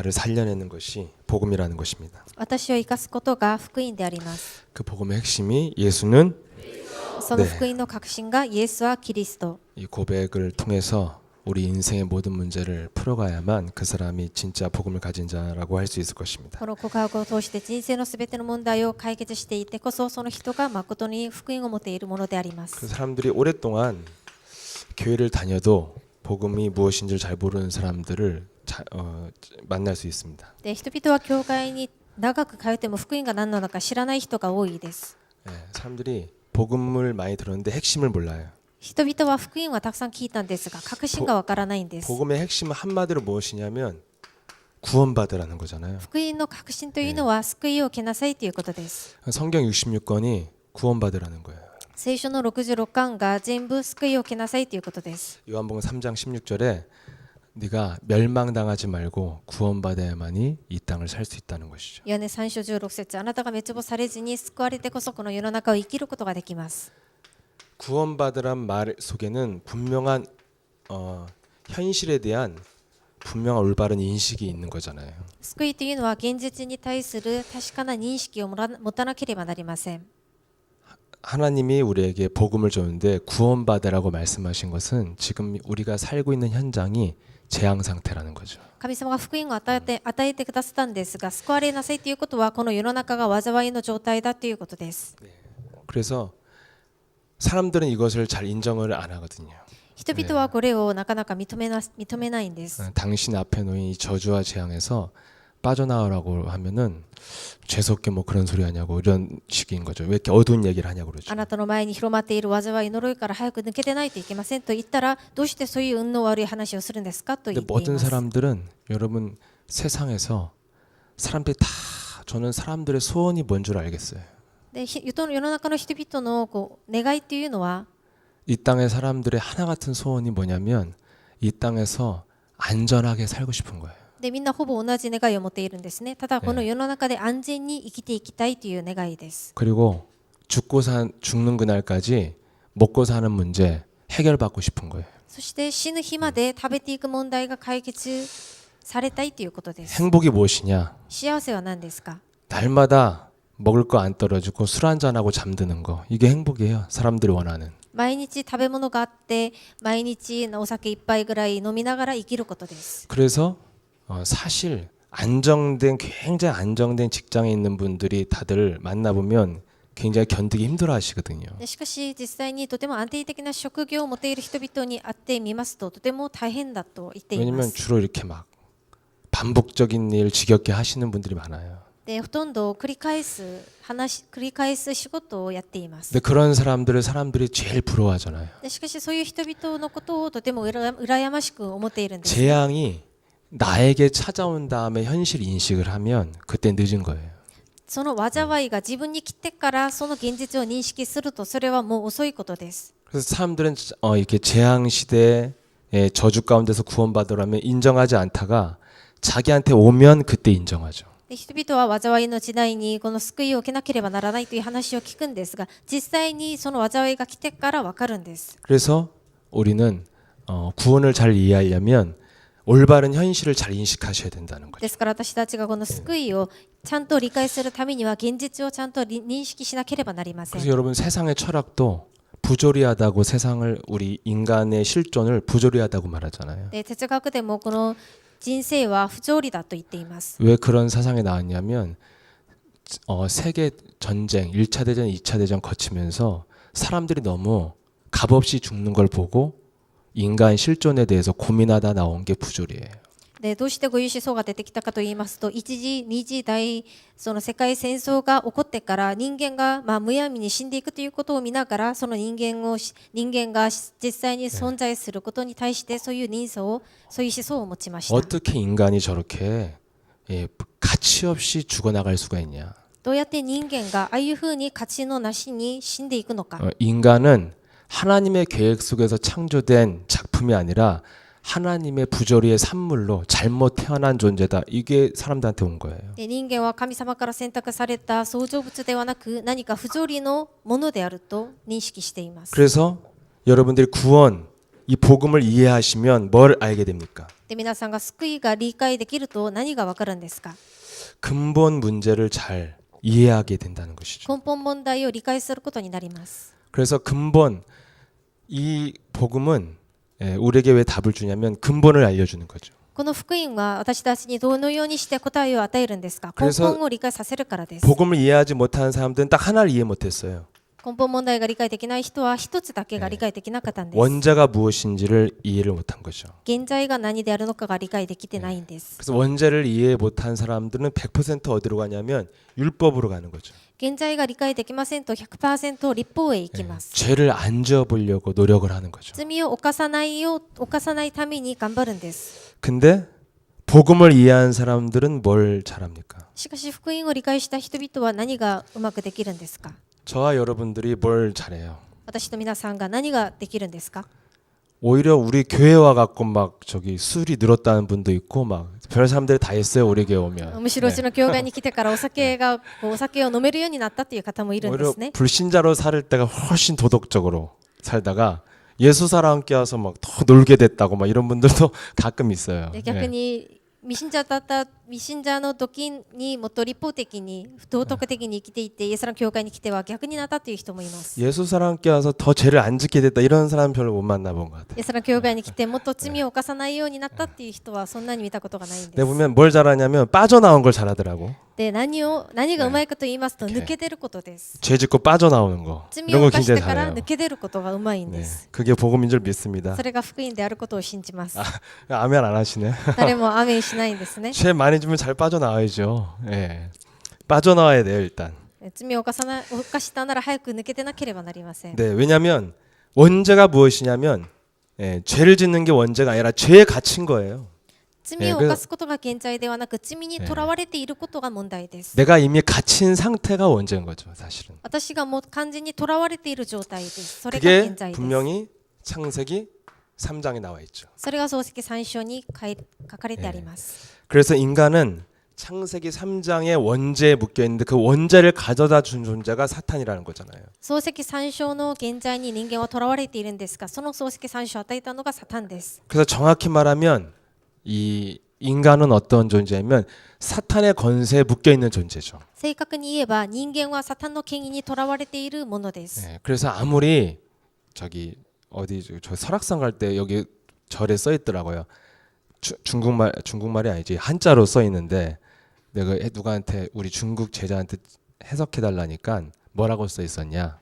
나를 살려내는 것이 복음이라는 것입니다. 私を生かすことが福音であります。 그 복음의 핵심이 예수는 その福音の核心がイエスはキリスト。 이 고백을 통해서 우리 인생의 모든 문제를 풀어가야만 그 사람이 진짜 복음을 가진 자라고 할 수 있을 것입니다. この告白を通して人生のすべての問題を解決していてこそその人が誠に福音を持っているものでありま 그 す。 사람들이 오랫동안 교회를 다녀도 복음이 무엇인지를 잘 모르는 사람들을 만날 수 있습니다. で人々は教会に長く通っても福音が何なのか知らない人が多いです。 사람들이 복음을 많이 들었는데 핵심을 몰라요. 人々は福音はたくさん聞いたんですが確信がわからないんです。 복음의 핵심은 한마디로 무엇이냐면 구원받으라는 거잖아요. 福音の核心というのは救いを受けなさいということです。 성경 66권이 구원받으라는 거예요. 聖書の66巻が全部救いを受けなさいということです。 요한복음 3장 16절에 네가 멸망당하지 말고 구원받아야만이 이 땅을 살 수 있다는 것이죠. ヨハネ3章16節あなたが滅亡されずに救われてこそこの世の中を生きることができます。 구원받으란 말 속에는 분명한 현실에 대한 분명한 올바른 인식이 있는 거잖아요. 救いというのは現実に対する確かな認識を持たなければなりません。 하나님이 우리에게 복음을 줬는데 구원받으라고 말씀하신 것은 지금 우리가 살고 있는 현장이 재앙 상태라는 거죠. 神様が福音を与えてくださったんですが救われなさいということはこの世の中が災いの状態だということです。 그래서 사람들은 이것을 잘 인정을 안 하거든요. 人々はこれをなかなか認めないんです。 당신 앞에 놓인 이 저주와 재앙에서 빠져나오라고 하면은 재수없게 뭐 그런 소리 하냐고 이런 식인 거죠. 왜 이렇게 어두운 얘기를 하냐고 그러죠. あなたの前に広まっている災い呪いから早く抜けてないといけませんと言ったらどうしてそういう運の悪い話をするんですかと言 근데 ってい 모든 ます。 사람들은 여러분 세상에서 사람들이 다 저는 사람들의 소원이 뭔 줄 알겠어요. で世の中の人々の願いというのは 이 땅의 사람들의 하나 같은 소원이 뭐냐면 이 땅에서 안전하게 살고 싶은 거예요. でみんなほぼ同じ願いを持っているんですね。ただこの世の中で安全に生きていきたいという願いです。 그리고 죽는 그날까지 먹고 사는 문제 해결받고 싶은 거예요. そして死ぬ日まで食べていく問題が解決されたいということです。 행복이 무엇이냐? 幸せは何ですか？ 날마다 먹을 거 안 떨어지고 술 한잔하고 잠드는 거. 이게 행복이에요. 사람들이 원하는. 毎日食べ物があって毎日お酒一杯ぐらい飲みながら生きることです。 그래서 사실 굉장히 안정된 직장에 있는 분들이 다들 만나보면 굉장히 견디기 힘들어 하시거든요. しかし実際にとても安定的な職業を持っている人々に会ってみますととても大変だと言っていま 왜냐면 す。 주로 이렇게 막 반복적인 일 지겹게 하시는 분들이 많아요. でほとんど繰り返す仕事をやっています。 근데 그런 사람들을 사람들이 제일 부러워하잖아요. でしかしそういう人々のことをとても羨ましく思っているんです。 재앙이 나에게 찾아온 다음에 현실 인식을 하면 그때 늦은 거예요. その災いが自分に来てからその現実を認識するとそれはもう遅いことです。 그래서 사람들은 이렇게 재앙 시대에 저주 가운데서 구원받으라면 인정하지 않다가 자기한테 오면 그때 인정하죠. で人々は災いの時代にこの救いを受けなければならないという話を聞くんですが実際にその災いが来てから分かるんです。 그래서 우리는 구원을 잘 이해하려면 올바른 현실을 잘 인식하셔야 된다는 거죠. ですから私たちがこの救いをちゃんと理解するためには現実をちゃんと認識しなければなりません。 그래서 여러분 세상의 철학도 부조리하다고 세상을 우리 인간의 실존을 부조리하다고 말하잖아요. で哲学でもこの人生は不条理だと言っています。 왜 그런 사상이 나왔냐면 세계 전쟁, 1차 대전, 2차 대전 거치면서 사람들이 너무 값없이 죽는 걸 보고 인간 실존에 대해서 고민하다 나온 게 부조리예요. でどうしてご有思想が出てきたかと言いますと一次二次大その世界戦争が起こってから人間がむやみに死んでいくということを見ながらその人間が実際に存在することに対してそういう思想を持ちました。 어떻게 인간이 저렇게 가치 없이 죽어나갈 수가 있냐? どうやって人間がああいうふうに価値のなしに死んでいくのか。 인간은 하나님의 계획 속에서 창조된 작품이 아니라 하나님의 부조리의 산물로 잘못 태어난 존재다. 이게 사람들한테 온 거예요. 人間は神様から選択された創造物ではなく何か不条理のものであると認識しています。 그래서 여러분들이 구원, 이 복음을 이해하시면 뭘 알게 됩니까? で皆さんが救いが理解できると何がわかるんですか？ 근본 문제를 잘 이해하게 된다는 것이죠. 根本問題を理解することになります。 그래서 근본 이 복음은 우리에게 왜 답을 주냐면 근본을 알려주는 거죠. この福音は私たちにどのようにして答えを与えるんですか？根 그래서 本を理解させるからです。 복음을 이해하지 못하는 사람들은 딱 하나를 이해 못했어요. 根本問題が理解できない人は一つだけが理解できなかったんです。 원자가 무엇인지를 이해를 못한 거죠. 現在が何であるのかが理解できてないんです。 그래서 원자를 이해 못한 사람들은 100% 어디로 가냐면 율법으로 가는 거죠. 現在が理解できませんと 100% 立法へ行きます。 죄를 안 지어보려고 노력을 하는 거죠. 罪を犯さないために頑張るんです。 근데 복음을 이해한 사람들은 뭘 잘합니까? しかし福音を理解した人々は何がうまくできるんですか？ 저와 여러분들이 뭘 잘해요? 私と皆さんが何ができるんですか？ 오히려 우리 교회 와갖고 막 저기 술이 늘었다는 분도 있고 막 별 사람들이 다 했어요. 우리 교회 오면. むしろうちの教会に来てからお酒を飲めるようになったという方もいるんで 오히려 すね。 불신자로 살 때가 훨씬 도덕적으로 살다가 예수사랑 함께 와서 막 더 놀게 됐다고 막 이런 분들도 가끔 있어요. で逆に未信者の時にもっと立法的に道徳的に生きていてイエスの教会に来ては逆になったという人もいます。 예수사랑 함께 와서 더 죄를 안 짓게 됐다 이런 사람 별로 못 만나본 것 같아요. イエスの教会に来てもっと罪を犯さないようになったっていう人はそんなに見たことがないんで 내가 す。 보면 뭘 잘하냐면 빠져나온 걸 잘하더라고. で何がうまいかと言いますと抜け出ることです。 죄 짓고 빠져나오는 거 罪 이런 を 거 犯して 굉장히 から 잘해요. 抜け出ることがうまいん 네, です。 그게 복음인 줄 믿습니다. それが福音であることを信じます。 아멘 안 하시네. 誰もアメンしないんですね。 죄 많이 주면 잘 빠져나와야죠. 예. 빠져나와야 돼요 일단. 罪を犯したなら早く抜けてなければなりません。 네, 왜냐하면 원죄가 무엇이냐면 죄를 짓는 게 원죄가 아니라 죄에 갇힌 거예요. 罪を犯すことが現在ではなく罪にとらわれていることが問題です。 내가 이미 갇힌 상태가 원죄인 거죠, 사실은. 私がもう完全にとらわれている状態です。それが 그게 現在です。 분명히 창세기 3장에 나와 있죠. それが創世記3章に書かれてあります。 그래서 인간은 창세기 3장의 원죄에 묶여 있는데 그 원죄를 가져다 준 존재가 사탄이라는 거잖아요. 創世記3章の現在に人間はとらわれているんですが、その創世記3章を与えたのがサタンです。 그래서 정확히 말하면 이 인간은 어떤 존재냐면 사탄의 권세에 묶여 있는 존재죠. 正確に言えば人間はサタンの権威にとらわれているものです。 네, 그래서 아무리 저기 어디 저 설악산 갈 때 여기 절에 써 있더라고요. 중국말이 아니지 한자로 써 있는데 내가 누구한테 우리 중국 제자한테 해석해 달라니까 뭐라고 써 있었냐?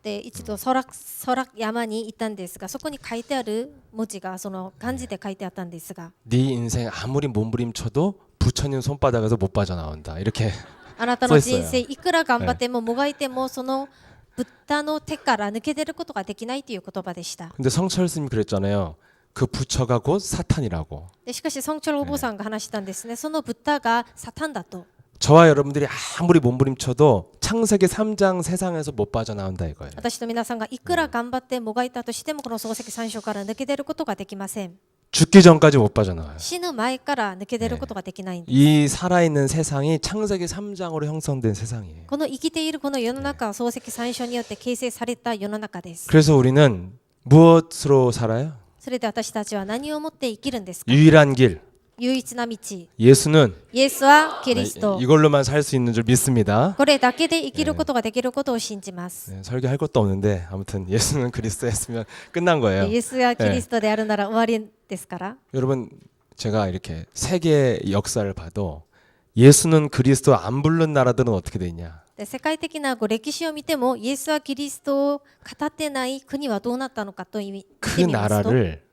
で一度空山に行ったんですが、そこに書いてある文字がその漢字で書いてあったんですが、 네 인생 아무리 몸부림쳐도 부처님 손바닥에서 못 빠져나온다. 이렇게 あなたの人生いくら頑張ってももがいてもそのブッダの手から抜け出ることができないという言葉でした。 근데 성철 스님이 그랬잖아요. 그 부처가 곧 사탄이라고. でしかしソンチョルお坊さんが話したんですね。そのブッダがサタンだと。 저와 여러분들이 아무리 몸부림쳐도 창세기 3장 세상에서 못 빠져나온다 이거예요. 私と皆さんがいくら頑張ってもがいたとしてもこの創世記3章から抜け出ることができません。 죽기 전까지 못 빠져나와요. 死ぬ前から抜け出ることができないんです。 이 살아있는 세상이 창세기 3장으로 형성된 세상이에요. この生きているこの世の中は創世記3章によって形成された世の中です。 그래서 우리는 무엇으로 살아요? それで私たちは何をもって生きるんですか？ 유일한 길. 唯一な道。 예수는 イエスはキリスト。 이걸로만 살 수 있는 줄 믿습니다. これだけで生きることができることを信じます。 네, 설교할 것도 없는데 아무튼 예수는 그리스도였으면 끝난 거예요. イエスがキリストであるなら終わりですから。 여러분 제가 이렇게 세계 역사를 봐도 예수는 그리스도 안 부른 나라들은 어떻게 돼 있냐? で世界的な歴史を見てもイエスはキリストを語ってない国はどうなったのかと見て 그 みますと 나라를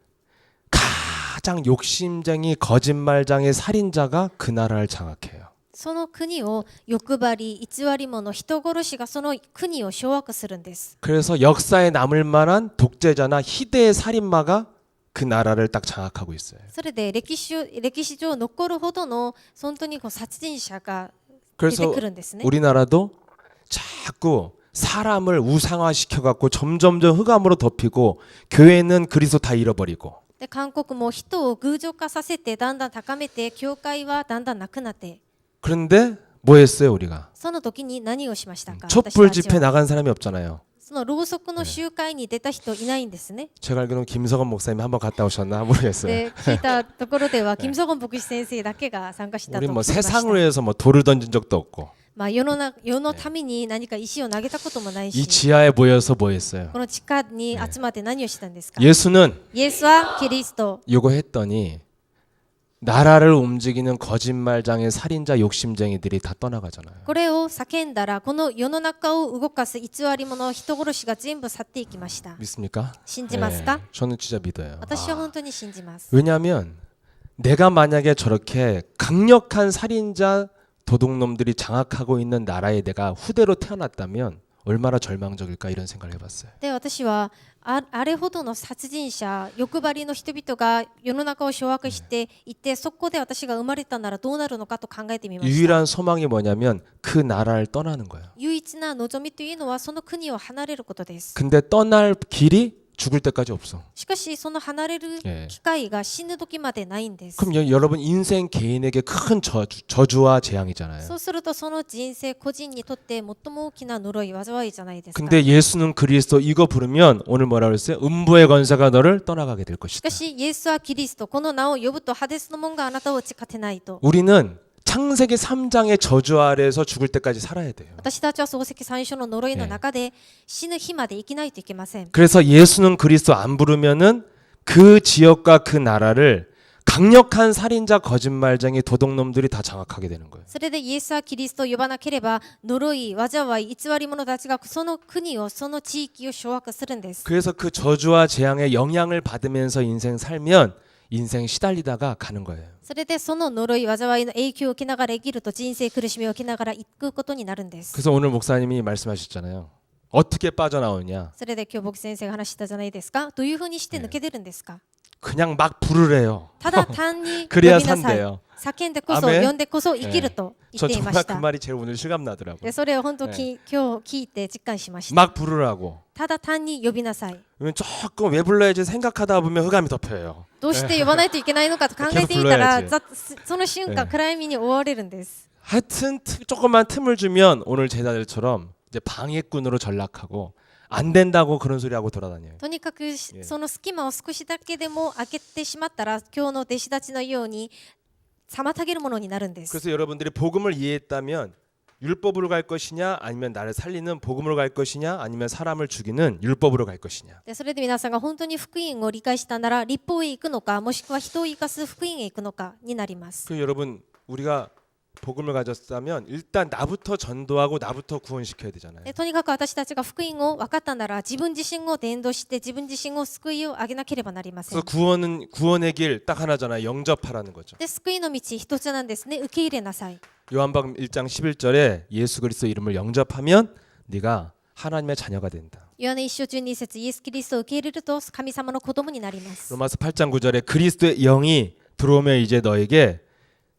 가장 욕심쟁이 거짓말장의 살인자가 그 나라를 장악해요. その国を欲張り偽り者人殺しがその国を掌握するんです。 그래서 역사에 남을 만한 독재자나 희대의 살인마가 그 나라를 딱 장악하고 있어요. それで歴史上残るほどの本当に殺人者が出て 그래서 くるんですね。 우리나라도 자꾸 사람을 우상화시켜 갖고 점점점 흑암으로 덮이고 교회는 그리스도 다 잃어버리고 で韓国も人を偶像化させてだんだん高めて教会はだんだんなくなって 그런데 뭐 했어요 우리가? その時に何をしましたか？ 촛불 私たち 집회 は 나간 사람이 없잖아요. そのろうそくの集会に出た人いないんですね。 제가 알기로는 김석원 목사님이 한번 갔다 오셨나 모르겠어요. で聞いたところでは、キム・ソゴン牧師先生だけが参加したと 우리 聞き 뭐 ました。 세상을 위해서 뭐 돌을 던진 적도 없고 まあ世のために何か石を投げたこともない 이 し、 지하에 모여서 뭐 했어요? この地下に集まって何をしたんですか。 예수는 イエスはキリスト。 요거 했더니 나라를 움직이는 거짓말장애 살인자 욕심쟁이들이 다 떠나가잖아요. これを叫んだら、この世の中を動かす偽り者、人殺しが全部去っていきました。 믿습니까? 信じますか。 저는 진짜 믿어요. 私は本当に信じます。 왜냐하면 내가 만약에 저렇게 강력한 살인자 도둑놈들이 장악하고 있는 나라에 내가 후대로 태어났다면 얼마나 절망적일까 이런 생각을 해봤어요. で、私はあれほどの殺人者、欲張りの人々が世の中を掌握していて、そこで私が生まれたならどうなるのかと考えてみました。 유일한 소망이 뭐냐면 그 나라를 떠나는 거예요. 唯一な望みというのはその国を離れることです。 근데 떠날 길이 죽을 때까지 없어. しかしその離れる機会が死ぬ時までないんです。 그럼 여러분 인생 개인에게 큰 저주와 재앙이잖아요. そうするとその人生個人にとって最も大きな呪い災いじゃないですか。 근데 예수는 그리스도 이거 부르면 오늘 뭐라고 그랬어요? 음부의 권세가 너를 떠나가게 될 し 것이다. かしイエスはキリスト、この名を呼ぶとハデスの門があなたを打ち勝てないと。 우리는 창세기 3장의 저주 아래에서 죽을 때까지 살아야 돼요. 私たちは漱石最初の呪いの中で死ぬ日まで生きないといけません。 그래서 예수는 그리스도 안 부르면은 그 지역과 그 나라를 강력한 살인자 거짓말쟁이 도둑놈들이 다 장악하게 되는 거예요. それでイエスはキリストを呼ばなければ、呪い、災い、偽り者たちがその国を、その地域を掌握するんです。 그래서 그 저주와 재앙의 영향을 받으면서 인생 살면 인생 시달리다가 가는 거예요. それでその呪い、災いの影響を受けながら生きると、人生苦しみを受けながら行くことになるんです。 그래서 오늘 목사님이 말씀하셨잖아요. 어떻게 빠져나오냐? それで今日僕先生が話したじゃないですか。どういうふうにして抜け出るんですか。 그냥 막 부르래요. ただ単に呼び 그래야 なさい。 산대요. 叫んでこそ、 아멘 呼んでこそ生きると 저 言っていま 정말 し 그 た。 말이 제일 오늘 실감 나더라고요. でそれを本当に今日聞いて実感しました。 막 부르라고. ただ単に呼びなさい。 왜냐면 조금 왜 불러야지 생각하다 보면 흑암이 덮여요. どうして呼ばないといけないのかと考えてみたら、 계속 その瞬間、暗闇に覆われるんです。 하여튼 조금만 틈을 주면 오늘 제자들처럼 이제 방해꾼으로 전락하고 안 된다고 그런 소리 하고 돌아다녀요. とにかくその隙間を少しだけでも開けてしまったら、今日の弟子たちのように妨げるものになるんです。 그래서 여러분들이 복음을 이해했다면 율법으로 갈 것이냐 아니면 나를 살리는 복음으로 갈 것이냐 아니면 사람을 죽이는 율법으로 갈 것이냐. でそれで皆さんが本当に福音を理解したなら、立法へ行くのか、もしくは人を生かす福音へ行くのかになります。 그 여러분 우리가 복음을 가졌다면 일단 나부터 전도하고 나부터 구원시켜야 되잖아요. でとにかく私たちが福音を分かったなら、自分自身を伝道して自分自身を救いをあげなければなりません。 그래서 구원의 길 딱 하나잖아요. 영접하라는 거죠. で救いの道一つなんですね。受け入れなさい。 요한복음 1장 11절에 예수 그리스도 이름을 영접하면 네가 하나님의 자녀가 된다. ヨハネ一章12節、イエス・キリストを受け入れると神様の子供になります。 로마서 8장 9절에 그리스도의 영이 들어오면 이제 너에게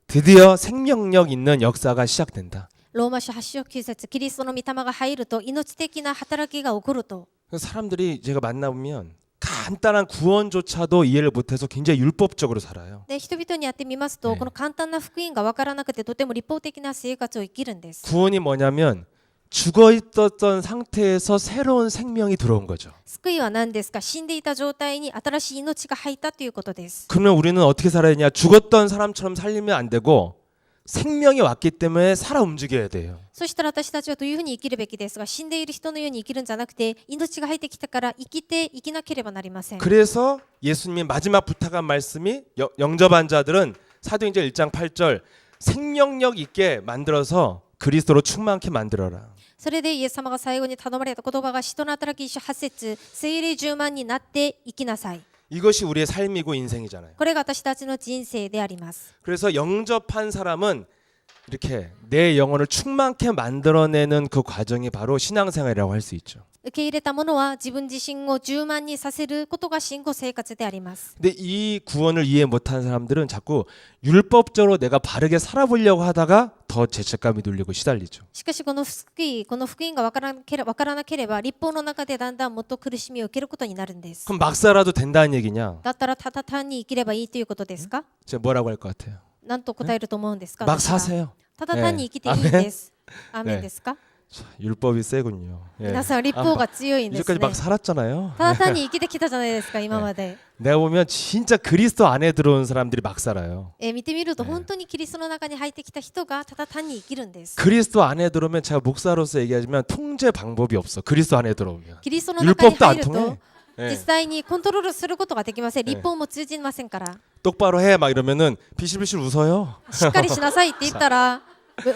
드디어 생명력 있는 역사가 시작된다. ローマ書8章9節、キリストの御霊が入ると命的な働きが起こると。 그래서 사람들이 제가 만나보면 간단한 구원조차도 이해를 못해서 굉장히 율법적으로 살아요. で人々にやってみますと、この簡単な福音が分からなくてとても立法的な生活を生きるんです。 구원이 뭐냐면 죽어 있었던 상태에서 새로운 생명이 들어온 거죠. 救いは何ですか。死んでいた状態に新しい命が入ったということです。 그러면 우리는 어떻게 살아야 되냐? 죽었던 사람처럼 살리면 안 되고 생명이 왔기 때문에 살아 움직여야 돼요. そしたら私たちはどういうふうに生きるべきですが、死んでいる人のように生きるんじゃなくて、命が入ってきたから生きなければなりません。 그래서 예수님이 마지막 부탁한 말씀이 영접한 자들은 사도행전 1장 8절 생명력 있게 만들어서 그리스도로 충만케 만들어라. それでイエス様が最後に頼まれた言葉が、使徒の働き1章8節、聖霊10万になって生きなさい。 이것이 우리의 삶이고 인생이잖아요. これが私たちの人生であります。 그래서 영접한 사람은 이렇게 내 영혼을 충만케 만들어내는 그 과정이 바로 신앙생활이라고 할 수 있죠. 受け入れたものは自分自身を充満にさせることが信仰生活であります。 근데 이 구원을 이해 못한 사람들은 자꾸 율법적으로 내가 바르게 살아보려고 하다가 더 죄책감이 눌리고 시달리죠. しかしこの福音が分からなければ、立法の中でだんだんもっと苦しみを受けることになるんです。 그럼 막 살아도 된다는 얘기냐? だったらただ単に生きればいいということですか。 제가 뭐라고 할 것 같아요? なんと答えると思うんですか。 막 私は 사세요. ただ単に生きていいんです。アーメンですか。 율법이 세군요. 예. 皆さん立法が強いんです 이제까지 ね 막 살았잖아요. ただ単に生きてきたじゃないですか今まで 내가 보면 진짜 그리스도 안에 들어온 사람들이 막 살아요. 見てみると本当にキリストの中に入ってきた人がただ単に生きるんです 그리스도 안에 들어오면 제가 목사로서 얘기하지만 통제 방법이 없어. 그리스도 안에 들어오면. キリストの中に 율법도 入 안 ると 통해. 実 예. 際にコントロールすることができません立法も通じませんから 똑바로 해 막 이러면은 비실비실 웃어요. しっかりしなさいって言ったら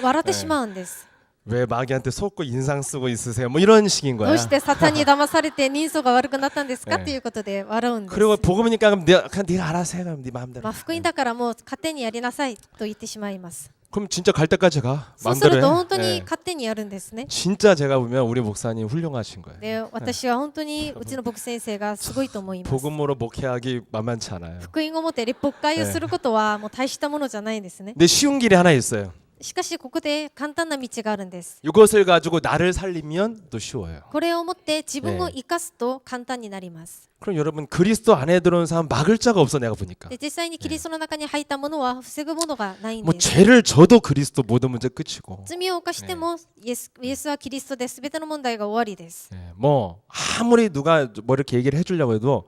笑ってしまうんです 왜 마귀한테 속고 인상 쓰고 있으세요? 뭐 이런 식인 ど 거야. うしてサタンに騙されて人相が悪くなったんですかええということで笑うんです 그리고 복음이니까 그럼 그냥 네가 알아서 해. 그럼 네 마음대로. まあ福音だからもう勝手にやりなさいと言ってしまいます 그럼 진짜 갈 때까지 가. そうする 마음대로 と 해. 本当に 예. 勝手にやるんですね 진짜 제가 보면 우리 목사님 훌륭하신 거예요. で私は本当にうちの牧師先生がすごいと思います 복음으로 목회하기 만만치 않아요. 福音をもって立法会をすることはもう大したものじゃないんですね 근데 쉬운 길이 하나 있어요. しかしここで簡単な道があるんです 이것을 가지고 나를 살리면 또 쉬워요. これをもって自分を生かすと簡単になります 그럼 여러분 그리스도 안에 들어온 사람 막을 자가 없어 내가 보니까. で実際にキリストの中に入ったものは防ぐものがないん 뭐 です 죄를 져도 그리스도 모든 문제 끝이고. 罪を犯してもイエスはキリストで全ての問題が終わりです 예, 뭐 아무리 누가 뭐 이렇게 얘기를 해주려고 해도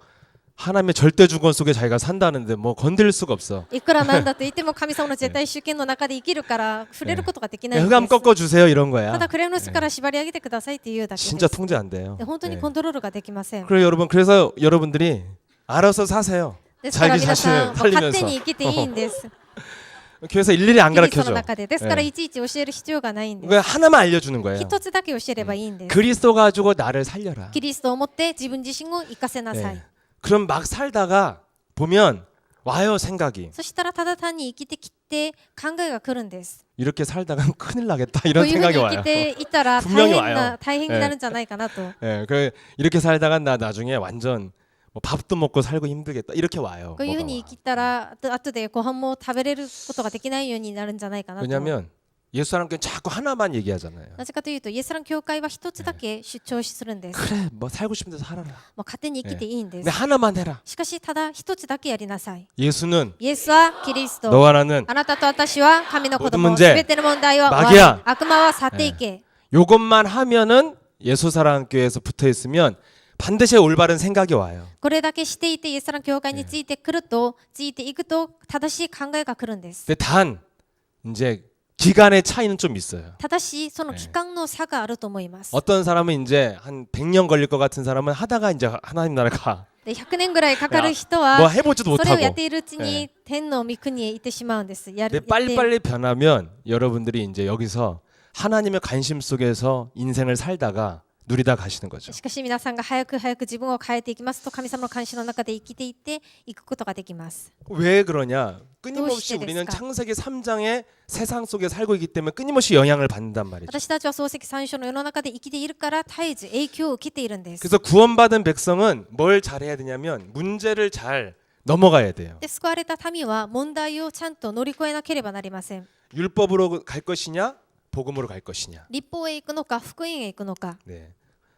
하나님의 절대 주권 속에 자기가 산다는데 뭐 건드릴 수가 없어. いくらなんだと言っても神様の絶対主権の中で生きるから触れることができないんで 흑암 す 꺾어주세요 이런 た 거야. だクレの主から縛り上げてくださいっていうだけで 진짜 す 통제 안 돼요. で本当に 예. コントロールができません 그래 여러분 그래서 여러분들이 알아서 사세요. ですから 자기 皆さん 자신을 勝手 살리면서 に生きていいんです 교회에서 일일이 안 キリストの 가르쳐줘. 中でですから 예. いちいち教える必要がないんで 왜 す 하나만 알려주는 거예요. 一つだけ教えればいいんです 그리스도 가지고 나를 살려라. キリストを持って自分自身を生かせなさい 예. 그럼 막 살다가 보면 와요 생각이 そしたらただ単に生きてきて考えが来るんです 이렇게 살다가 큰일 나겠다 こ 이런 ういうふう 생각이 に生き 와요. ていたら 분명히 와요. 大変になるんじゃないかなと 예, 그 이렇게 살다가 나 나중에 완전 뭐 밥도 먹고 살고 힘들겠다 이렇게 와요. こういうふうに 뭐가 生きたら後でご飯も食べれることができないようになるんじゃないか 와. なと 왜냐하면 예수 사람께 자꾸 하나만 얘기하잖아요. なぜかというとイエスラの教会は一つだけ主張するんです 그래 뭐 살고 싶은 데서 살아라. もう勝手に生きていいんで 근데 す 하나만 해라. しかしただ一つだけやりなさい 예수는 イエスはキリスト 너와 나는 あなたと私は神の子 모든 供 문제 すべての問題は終わ 마귀야 る悪魔は去っていけ 요것만 하면은 예수 사랑교회에서 붙어 있으면 반드시 올바른 생각이 와요. これだけしていてイエスラの教会についてくるとついていくと正しい考えが来るんです 근데 단 이제 기간의 차이는 좀 있어요. ただしその期間の差があると思います 어떤 사람은 이제 한 100년 걸릴 것 같은 사람은 하다가 이제 하나님 나라 가. で100年ぐらいかかる人 뭐 は 해보지도 それをやっ 못하고. ているうちに天の御国へ行ってしまうんですや 근데 る 빨리빨리 변하면 여러분들이 이제 여기서 하나님의 관심 속에서 인생을 살다가 누리다 가시는 거죠. しかし皆さんが早く早く自分を変えていきますと神様の監視の中で生きていっていくことができます 왜 그러냐? 끊임없이 또 우리는 시대됐을까? 창세기 3장의 세상 속에 살고 있기 때문에 끊임없이 영향을 받는단 말이죠. 私たちは漱石三章の世の中で生きているから絶えず影響を受けているんです 그래서 구원받은 백성은 뭘 잘해야 되냐면 문제를 잘 넘어가야 돼요. で救われた民は問題をちゃんと乗り越えなければなりません 율법으로 갈 것이냐, 복음으로 갈 것이냐. 立法へ行くのか福音へ行くのか 네.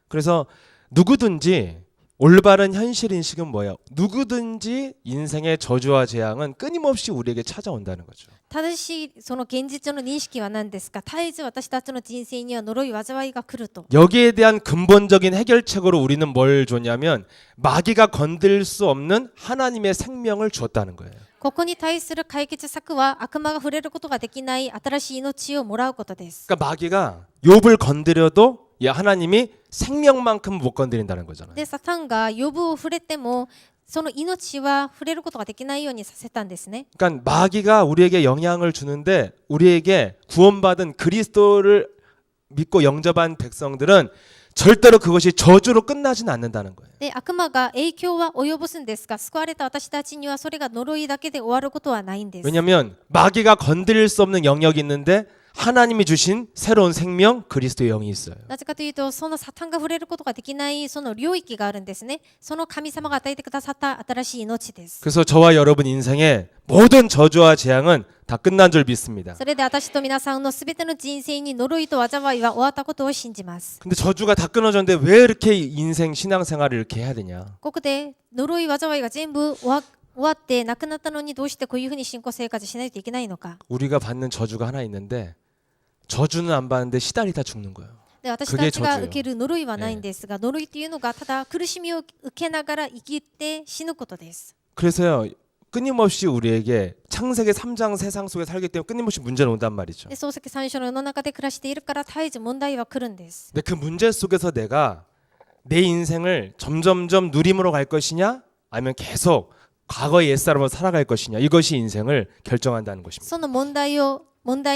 그래서 누구든지 올바른 현실 인식은 뭐예요? 누구든지 인생의 저주와 재앙은 끊임없이 우리에게 찾아온다는 거죠. 正しいその現実の認識は何ですか絶えず私たちの人生には呪い災いが来ると 여기에 대한 근본적인 해결책으로 우리는 뭘 줬냐면 마귀가 건들 수 없는 하나님의 생명을 줬다는 거예요. ここに対する解決策は悪魔が触れることができない新しい命をもらうことです 그러니까 마귀가 욥을 건드려도 야 하나님이 생명만큼 못 건드린다는 거잖아요. でサタンがヨブを触れてもその命は触れることができないようにさせたんですね 그러니까 마귀가 우리에게 영향을 주는데 우리에게 구원받은 그리스도를 믿고 영접한 백성들은 절대로 그것이 저주로 끝나지는 않는다는 거예요. で悪魔が影響は及ぼすんですが救われた私たちにはそれが呪いだけで終わることはないんです 왜냐하면 마귀가 건드릴 수 없는 영역이 있는데 하나님이 주신 새로운 생명 그리스도의 영이 있어요. なぜかというとそのサタンが触れることができないその領域があるんですねその神様が与えてくださった新しい命です 그래서 저와 여러분 인생의 모든 저주와 재앙은 다 끝난 줄 믿습니다. それで私と皆さんのすべての人生に呪いと災いは終わったことを信じます 근데 저주가 다 끊어졌는데 왜 이렇게 인생 신앙생활을 이렇게 해야 되냐? ここで呪い災いが全部終わってなくなったのにどうしてこういうふうに信仰生活しないといけないのか 우리가 받는 저주가 하나 있는데 저주는 안 받는데 시달리다 죽는 거예요. で私 그게 たちが 저주예요. 受ける呪いはないんですが、呪いというのがただ苦しみを受けながら生きて死ぬことです。 그래서요. 끊임없이 우리에게 창세기 3장 세상 속에 살기 때문에 끊임없이 문제는 온단 말이죠. で漱石三書の世の中で暮らしているから絶えず問題は来るんです。 근데 그 문제 속에서 내가 내 인생을 점점점 누림으로 갈 것이냐 아니면 계속 과거의 옛사람으로 살아갈 것이냐 이것이 인생을 결정한다는 것입니다. その問題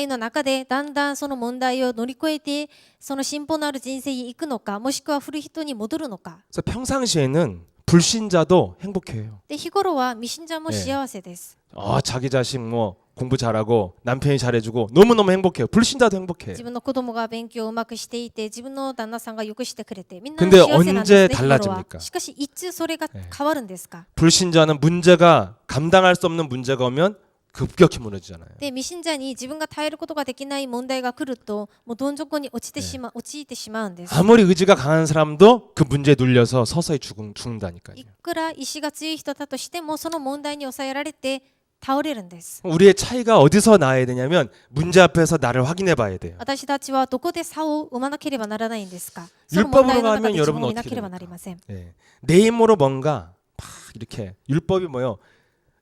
の中でだんだんその問題を乗り越えてその進歩のある人生に行くのかもしくは古い人に戻るのか。 그래서 평상시에는 불신자도 행복해요. で日頃は未信者も幸せです。 자기 자식 뭐 공부 잘하고 남편이 잘해주고 너무너무 행복해요. 불신자도 행복해. 自分の子供が勉強をうまくしていて自分の旦那さんがよくしてくれてみんな 근데 幸せなんですね。 언제 日頃は 달라집니까? しかしいつそれが変わるんですか。 불신자는 문제가 감당할 수 없는 문제가 오면 급격히 무너지잖아요. で未信者に自分が耐えることができない問題が来るともうどん底に陥ってしまうんです。 아무리 의지가 강한 사람도 그 문제에 눌려서 서서히 죽는다니까요. いくら意志が強い人だとしてもその問題に抑えられて倒れるんです。 우리의 차이가 어디서 나야 되냐면 문제 앞에서 나를 확인해 봐야 돼요. 私たちはどこで差を生まなければならないんですか。その問題の中で自分を見なければなりません。 예. 내 힘으로 뭔가 막 이렇게 율법이 뭐요?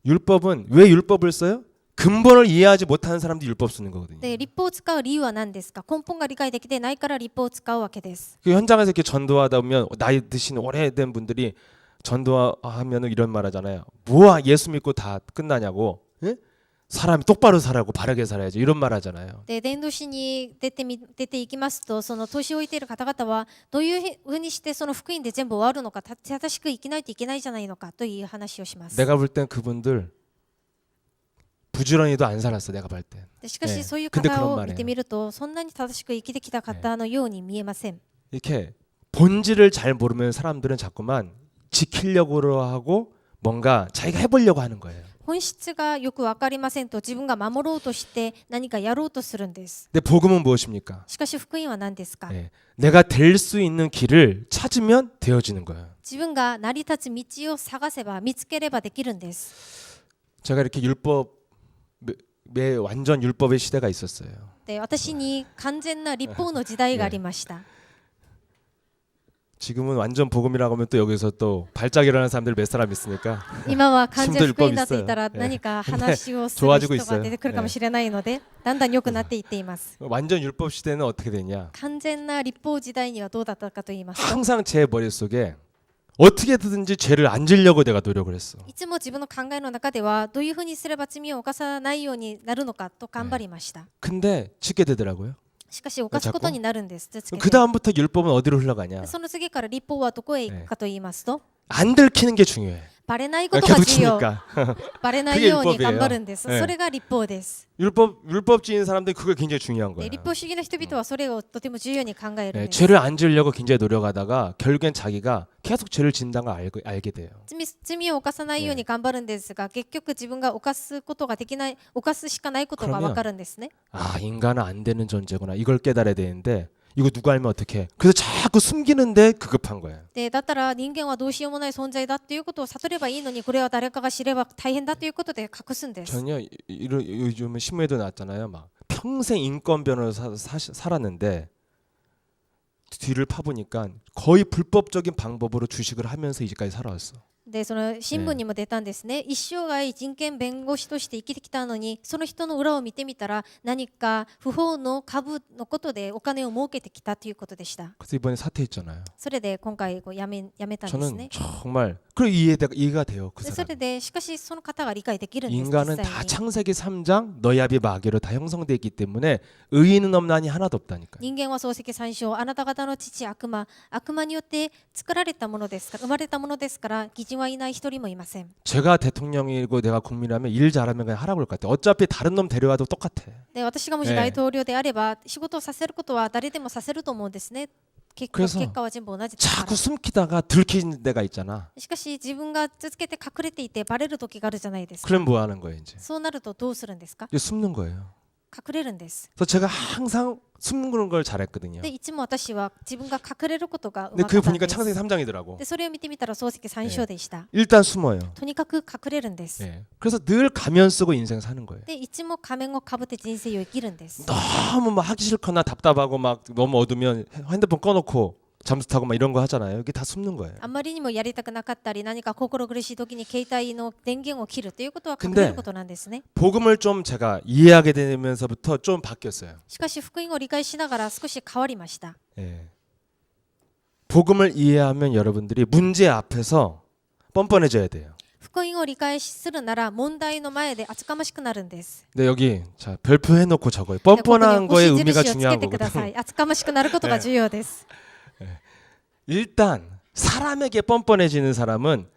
율법은 왜 율법을 써요? 근본을 이해하지 못하는 사람들이 율법 쓰는 거거든요. で立法を使う理由は何ですか。根本が理解できてないから立法を使うわけです。 그 현장에서 이렇게 전도하다 보면 나이 드신 오래된 분들이 전도하면은 이런 말 하잖아요. 뭐야 예수 믿고 다 끝나냐고. 예? 사람이 똑바로 살라고 바르게 살아야지 이런 말 하잖아요. で伝道師に出ていきますとその年老いている方々はどういうふうにしてその福音で全部終わるのか正しく生きないといけないじゃないのかという話をします。 내가 볼 땐 그분들 부지런히도 안 살았어 내가 볼 땐. でしかしそういう 근데 方 그런 を 말이에요. 見てみるとそんなに正しく生きてきた方のように見えません。 이렇게 본질을 잘 모르면 사람들은 자꾸만 지키려고 하고 뭔가 자기가 해보려고 하는 거예요. 本質がよく分かりませんと自分が守ろうとして何かやろうとするんです。 근데 복음은 무엇입니까? しかし福音は何ですか。 예, 내가 될 수 있는 길을 찾으면 되어지는 거예요. 自分が成り立つ道を探せば見つければできるんです。 제가 이렇게 율법 완전 율법의 시대가 있었어요. で私に完全な立法の時代がありました。 지금은 완전 복음이라고 하면 또 여기서 또 발작 일어나는 사람들 몇 사람 있으니까 今は完全福音だと 심도 言ったら 율법있어요 何か話をする 좋아지고 人が出てくるかもしれないのでだんだん良くなっていっています。 완전 율법 시대는 어떻게 되냐? 完全な立法時代にはどうだったかと言いますと 항상 제 머릿속에 어떻게든지 죄를 안 지려고 내가 노력을 했어. いつも自分の考えの中ではどういうふうにすれば罪を犯さないようになるのかと頑張りました。 근데 짓게 되더라고요. しかし犯すことになるんです。 그 다음부터 율법은 어디로 흘러가냐? その次から立法はどこへ行くかと言いますと 안 들키는 게 중요해. バレないことが 계속 重要。 치니까. バレないように頑張るんです。それが立法です。 율법주의인 사람들이 그게 굉장히 중요한 で 거야. 立法主義の人々はそれをとても重要に考えるん 네, です。 죄를 안 지으려고 굉장히 노력하다가 결국엔 자기가 계속 죄를 짓는다는 걸 알게 돼요. 罪を犯さないように頑張るんですが、結局自分が犯すことができない、犯すしかないことが分かるんですね。 아, 인간은 안 되는 존재구나. 이걸 깨달아야 되는데 이거 누가 알면 어떡해. 그래서 자꾸 숨기는데 급급한 거예요. でだったら人間はどうしようもない存在だっていうことを悟ればいいのにこれは誰かが知れば大変だということで隠すんです。 전혀 요즘 신문에도 나왔잖아요. 막 평생 인권변호로 살았는데 뒤를 파보니까 거의 불법적인 방법으로 주식을 하면서 이제까지 살아왔어. でその新聞にも出たんですね。一生涯人権弁護士として生きてきたのにその人の裏を見てみたら何か不法の株のことでお金を儲けてきたということでした。 그래서 이번에 사퇴했잖아요. それで今回やめたんですね。 저는 정말 그리고 이해가 돼요. 그 でそ 사람. れでしかしその方が理解できるんです。 인간은 実 다 際に 창세기 3장 너야비 마귀로 다 형성되어 있기 때문에 의인은 없나니 하나도 없다니까요. 人間は漱石三章あなた方の父悪魔によって作られたものですから生まれたものですから義人はいない一人もいません。 제가 대통령이고 내가 국민이라면 일 잘하면 그냥 하라고 할 것 같아. 어차피 다른 놈 데려와도 똑같아. で私がもし大統領であれば仕事をさせることは誰でもさせると思うんですね。結 그래서 果は全部同じですから 자꾸 숨기다가 들키는 데가 있잖아. しかし自分が続けて隠れていてバレる時があるじゃないですか。 그럼 뭐 하는 거예요, 이제? そうなるとどうするんですか。 이제 숨는 거예요. 隠れるんです。 그래서 제가 항상 숨는 걸 잘했거든요. でいつも私は自分が隠れることがう 근데 まか 그게 ったん 보니까 です。 창세기 3장이더라고. でそれを見てみたら漱石3章でした。 일단 숨어요. とにかく隠れるんです。 예. 그래서 늘 가면 쓰고 인생 사는 거예요. でいつも仮面をかぶって人生を生きるんです。 너무 막 하기 싫거나 답답하고 막 너무 어두면 핸드폰 꺼놓고 잠수 타고 막 이런 거 하잖아요. 이게 다 숨는 거예요. あまりにもやりたくなかったり何か心苦しい時に携帯の電源を切るということは隠れることなんですね。 복음을 좀 제가 이해하게 되면서부터 좀 바뀌었어요. しかし福音を理解しながら少し変わりました。 예. 복음을 이해하면 여러분들이 문제 앞에서 뻔뻔해져야 돼요. 福音を理解するなら問題の前で厚かましくなるんです。 근데 여기 자 별표 해놓고 적어요. ここに 뻔뻔한 거의 星 의미가 印をつけ 중요한 てくださ 거거든요. い。厚かましくなることが重要です。 일단 사람에게 뻔뻔해지는 사람은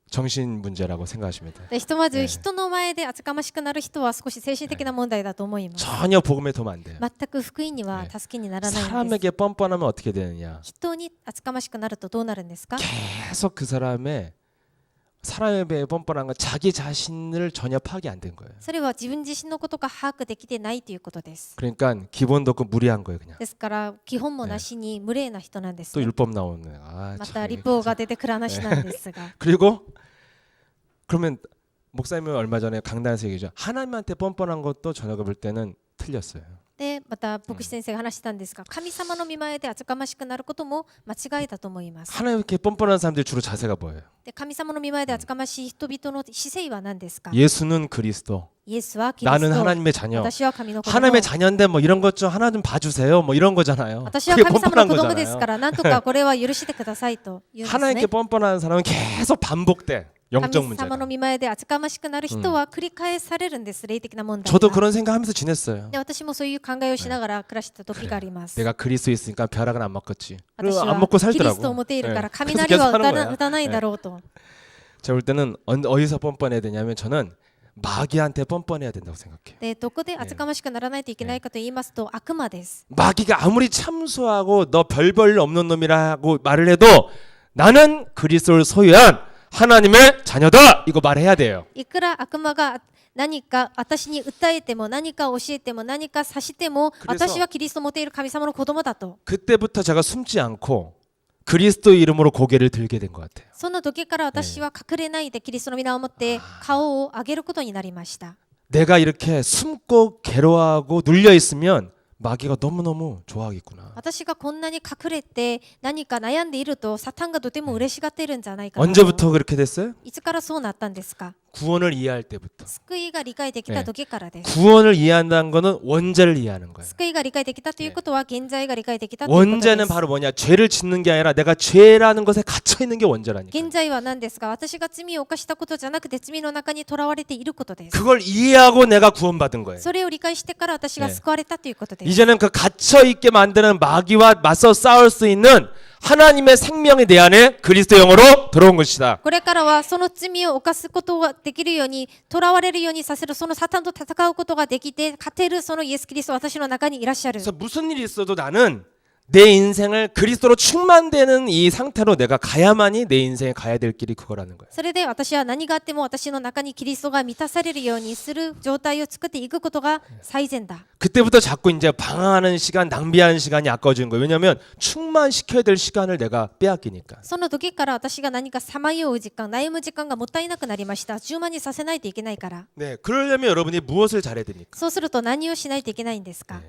정신 문제라고 생각하시면 돼요. でひとまず人の前で厚かましくなる人は少し精神的な問題だと思います。 전혀 복음에 도움 안 돼요. 全く福音には助けにならないんです。 사람에게 뻔뻔하면 어떻게 되느냐? 人に厚かましくなるとどうなるんですか？ 계속 그 사람의 뻔뻔한 건 자기 자신을 전혀 파악이 안 된 거예요. それは自分自身のことが把握できてないということです。 그러니까 기본도 없고 무리한 거예요, 그냥. ですから基本もなしに無礼な人なんです 또 ね。 율법 나오네. 아, ま 참. た立法が出てくる話なんですが、 그리고 그러면 목사님은 얼마 전에 강단에서 얘기죠. 하나님한테 뻔뻔한 것도 저녁에 볼 때는 틀렸어요. でまた牧師先生が話したんですが、神様の御前で厚かましくなることも間違いだと思います。 하나님께 뻔뻔한 사람들 주로 자세가 뭐예요? で神様の御前で厚かましい人々の姿勢は何ですか？ 예수는 그리스도. イエスはキリス 나는 ト、 하나님의 자녀. 私は神の子供、 하나님의 자녀인데 뭐 이런 것 좀 하나 좀 봐주세요. 뭐 이런 거잖아요. 私は 그게 神様の 뻔뻔한 子供ですか 거잖아요. ら何とかこれは許してくださいと言うんですね。 하나님께 뻔뻔한 사람은 계속 반복돼. 영적 神 문제가. 様の御前で厚かましくなる人は繰り返されるんです、霊的な問題 저도 が。 그런 생각하면서 지냈어요. で私もそういう考えをしながら暮らした時があります。 내가 그리스도에 있으니까 벼락은 안 먹겠지. 私 안 は 먹고 キリストを 살더라고. 持っているから 네. 雷は 계속 하는 거야. 打たないだろうと。 제가 볼 때는 어디서 뻔뻔해야 되냐면 저는 마귀한테 뻔뻔해야 된다고 생각해요. でどこで厚かましくならないといけないかと言いますと、悪魔です。 마귀가 아무리 참수하고 너 별 볼 일 없는 놈이라고 말을 해도 나는 그리스도를 소유한 하나님의 자녀다. 이거 말해야 돼요. いくら悪魔が何か私に訴えても何か教えても何かさしても 그래서 私はキリストを持っている神様の子供だと。 그때부터 제가 숨지 않고 그리스도 이름으로 고개를 들게 된 것 같아요. その時から私は隠れないでキリストの皆を持って顔を上げることになりました。 내가 이렇게 숨고 괴로워하고 눌려 있으면 마귀가 너무너무 좋아하겠구나. 私がこんなに隠れて何か悩んでいるとサタンがとても嬉しがっているんじゃないかなと。 언제부터 그렇게 됐어요? いつからそうなったんですか？ 구원을 이해할 때부터. 救いが理解できた時からです。 구원을 이해한다는 거는 원죄를 이해하는 거예요. 救いが理解できたということは現在が理解できたということで 원죄는 す。 바로 뭐냐? 죄를 짓는 게 아니라 내가 죄라는 것에 갇혀 있는 게 원죄라니까. 現在は何ですか？私が罪を犯したことじゃなくて罪の中にとらわれていることです。 그걸 이해하고 내가 구원받은 거예요. それを理解してから私が救われたということです。 이제는 그 갇혀 있게 만드는 마귀와 맞서 싸울 수 있는 하나님의 생명이 내 안에 그리스도 영으로 들어온 것이다. これからはその罪を犯すことができるように、とらわれるようにさせるそのサタンと戦うことができて、勝てるそのイエス・キリストは私の中にいらっしゃる。 그래서 무슨 일이 있어도 나는 내 인생을 그리스도로 충만되는 이 상태로 내가 가야만이 내 인생에 가야 될 길이 그거라는 거예요. それで私は何があっても私の中にキリストが満たされるようにする状態を作っていくことが最善だ。 그때부터 자꾸 이제 방황하는 시간, 낭비하는 시간이 아까워지는 거예요. 왜냐하면 충만시켜야 될 시간을 내가 빼앗기니까. その時から私が何かさまよう時間、悩む時間がもったいなくなりました。充満にさせないといけないから。 네, 그러려면 여러분이 무엇을 잘해야 됩니까? そうすると何をしないといけないんですか？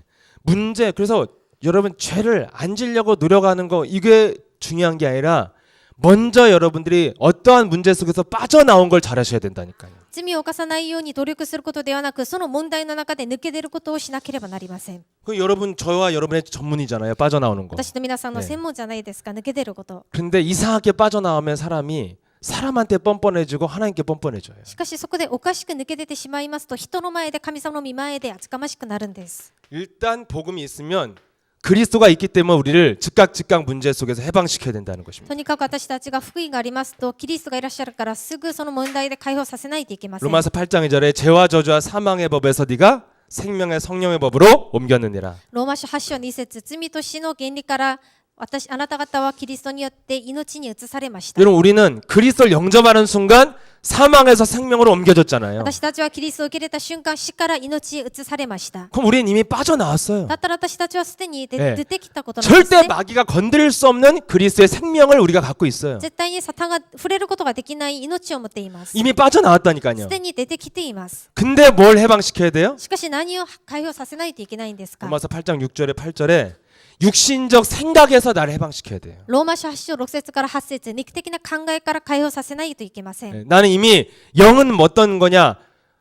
문제, 그래서 여러분 죄를 안 지려고 노력하는 거 이게 중요한 게 아니라 먼저 여러분들이 어떠한 문제 속에서 빠져나온 걸 잘하셔야 된다니까요. 罪を犯さないように努力することではなく、その問題の中で抜け出ることをしなければなりません。 그 여러분 저와 여러분의 전문이잖아요. 빠져나오는 거. 私と皆さんの専門じゃないですか、抜け出ること。 근데 이상하게 빠져나오면 사람이 사람한테 뻔뻔해지고 하나님께 뻔뻔해져요. しかしそこでおかしく抜け出てしまいますと、人の前で神様の御前で厚かましくなるんです。 일단 복음이 있으면 그리스도가 있기 때문에 우리를 즉각 문제 속에서 해방시켜야 된다는 것입니다. とにかく私たちが福音がありますと、キリストがいらっしゃるからすぐその問題で解放させないといけません。 로마서 8장 2절에 죄와 저주와 사망의 법에서 네가 생명의 성령의 법으로 옮겼느니라. ローマ書8章2節、罪と死の原理からあなた方はキリストによって命に移されました。 여러분 우리는 그리스도를 영접하는 순간 사망에서 생명으로 옮겨졌잖아요. 私たちはキリストを受け入れた瞬間、死から命へ移されました。 그럼 우리는 이미 빠져나왔어요. だったら私たちはすでにええ出てきたことなんです 절대 ね。 마귀가 건드릴 수 없는 그리스도의 생명을 우리가 갖고 있어요. 絶対にサタンが触れることができない命を持っています。 이미 빠져나왔다니까요. すでに出てきています。 근데 뭘 해방시켜야 돼요? しかし何を解放させないといけないんですか。 로마서 8장 6절에 8절에 육신적 생각에서 나를 해방시켜야 돼요. ローマ書8章6節から8節、肉的な考えから解放させないといけません。 네, 나는 이미 영은 어떤 거냐?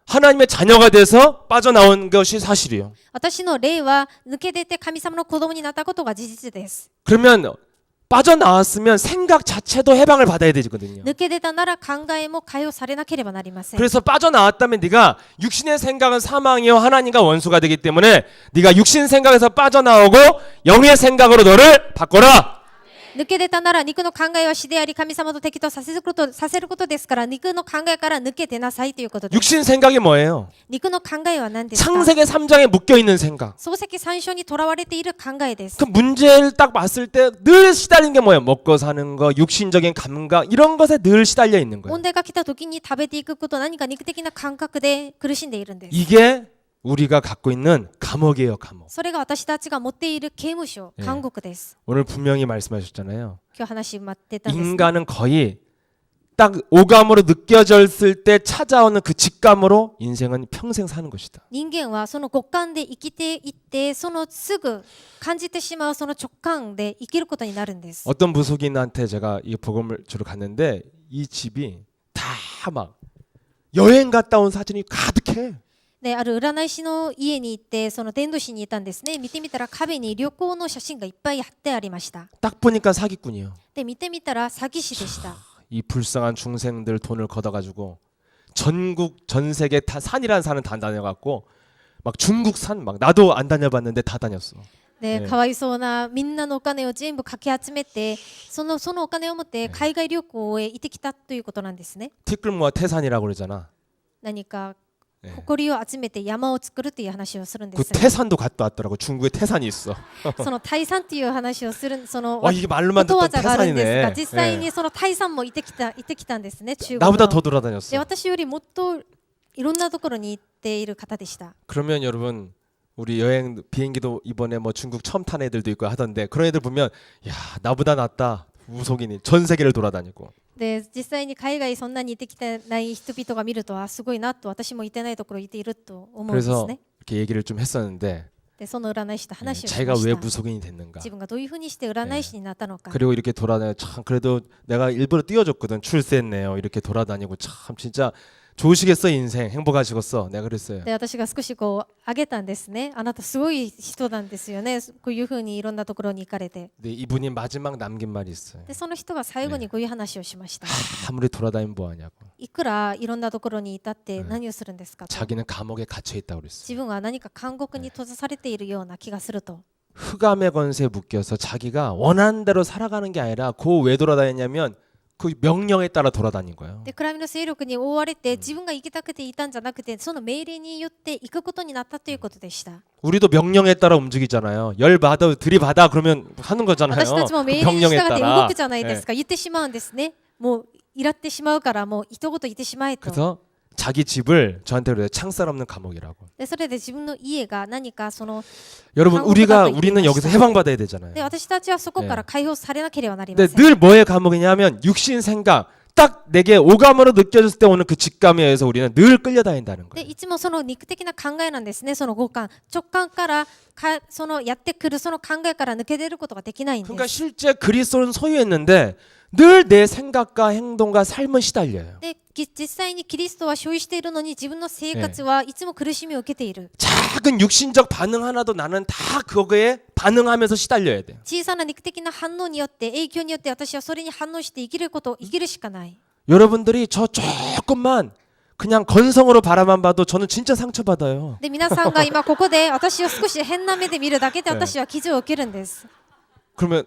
하나님의 자녀가 돼서 빠져나온 것이 사실이에요. 私の霊は抜け出て神様の子供になったことが事実です。 그러면 빠져나왔으면 생각 자체도 해방을 받아야 되거든요. 抜け出たなら考えも解放されなければなりません。 그래서 빠져나왔다면 네가 육신의 생각은 사망이요 하나님과 원수가 되기 때문에 네가 육신 생각에서 빠져나오고 영의 생각으로 너를 바꿔라. 抜け出たなら肉の考えは死であり神様と敵とさせることですから、肉の考えから抜け出なさいということです。 육신 생각이 뭐예요? 肉の考えは何ですか。 창세기 3장에 묶여 있는 생각. 漱石3章にとらわれている考えです。 그 문제를 딱 봤을 때 늘 시달리는 게 뭐예요? 먹고 사는 거, 육신적인 감각 이런 것에 늘 시달려 있는 거예요. 問題が来た時に食べていくこと、何か肉的な感覚で苦しんでいるんです。 이게 우리가 갖고 있는 감옥이에요, 감옥. それが私たちが持っている刑務所、監獄です。 오늘 분명히 말씀하셨잖아요. 今日話待ってたんですね。 인간은 거의 딱 오감으로 느껴졌을 때 찾아오는 그 직감으로 인생은 평생 사는 것이다. 人間はその五感で生きていって、そのすぐ感じてしまうその直感で生きることになるんです。 어떤 무속인한테 제가 이 복음을 주러 갔는데 이 집이 다 막 여행 갔다 온 사진이 가득해. で、ある占い師の家に行って、その伝道師にいたんですね。見てみたら壁に旅行の写真がいっぱい貼ってありました。 딱 보니까 사기꾼이에요. で、見てみたら詐欺師でした。 이 불쌍한 중생들 돈을 걷어가지고 전국 전 세계 다 산이라는 산은 다 다녀갔고 막 중국 산 막 나도 안 다녀봤는데 다 다녔어. で、ねかわいそうなみんなのお金を全部かき集めて、そのお金を持って海外旅行へ行ってきたということなんですね。 티끌모아 태산이라고 그러잖아. 何か 네. 誇りを集めて山を作るという話をするんで 그 す。 태산도 갔다 왔더라고. 중국에 태산이 있어. その大山という話をする、その 와 이게 こ 말로만 とわ 듣던 ざがあるんですが、 태산이네. 実際 예. にその大山も行ってきたんですね。中国 나보다 の 더 で、 돌아다녔어. 私よりもっといろんなところに行っている方でした。 그러면 여러분 우리 여행 비행기도 이번에 뭐 중국 처음 탄 애들도 있고 하던데 그런 애들 보면 야 나보다 낫다. 무속인이 전 세계를 돌아다니고. で、実際に海外そんなに行ってきてない人々が見ると、あ、すごいなと、私も行ってないところ行っていると思うんです 그래서 ね。 이렇게 얘기를 좀 했었는데 で、その占い師と 예, 話をし 자기가 まし 왜 た。 무속인이 됐는가. 自分がどういうふうにして占い師になったのか。 그리고 이렇게 돌아다녀 참 그래도 내가 일부러 띄워줬거든. 출세했네요. 이렇게 돌아다니고 참 진짜 좋으시겠어 인생 행복하시겠어. 내가 그랬어요. で、私が少しこう上げたんですね。あなたすごい人なんですよね。こういうふうにいろんなところに行かれて。 근데 이분이 마지막 남긴 말이 있어요. で、その人が最後にこういう話をしました。 아무리 돌아다니면 뭐하냐고. いくらいろんなところにいたって何をするんですかと。 자기는 감옥에 갇혀 있다고 그랬어요. 自分は何か監獄に閉ざされているような気がすると。 흑암의 권세에 묶여서 자기가 원하는 대로 살아가는 게 아니라 그 왜 돌아다녔냐면 그 명령에 따라 돌아다닌 거예요. で、暗闇の勢力に覆われて自分が行きたくていたんじゃなくて、その命令によって行くことになったということでした。 우리도 명령에 따라 움직이잖아요. 열 받아 들이받아 그러면 하는 거잖아요. 私たちも命令に 명령에 従って動 따라. くじゃないですか。言ってしまうんですね。もうイラってしまうからもう一言言ってしまえと。 그래서 자기 집을 저한테 그래요. 창살 없는 감옥이라고. で、それで自分の家が何かその 여러분 감옥이라고 우리는 얘기했어요. 여기서 해방받아야 되잖아요. で、私たちはそこから解放されなければなりま 근데 せん。 늘 뭐의 감옥이냐면 육신 생각 딱 내게 오감으로 느껴졌을 때 오는 그 직감에 의해서 우리는 늘 끌려다닌다는 で、 거예요. いつもその肉的な考えなんですね。その五感、直感からそのやってくるその考えから抜け出ることができないんで 그러니까 す。 실제 그리스도는 소유했는데 늘 내 생각과 행동과 삶은 시달려요. で、実際にキリストは所有しているのに自分の生活はいつも苦しみを受けている。 작은 육신적 반응 하나도 나는 다 그거에 반응하면서 시달려야 돼요. 小さな肉的な反応によって影響によって私はそれに反応して生きるしかない。 여러분들이 저 조금만 그냥 건성으로 바라만 봐도 저는 진짜 상처받아요. で、皆さんが今ここで私を少し変な目で見るだけで私は傷を受けるんです。 그러면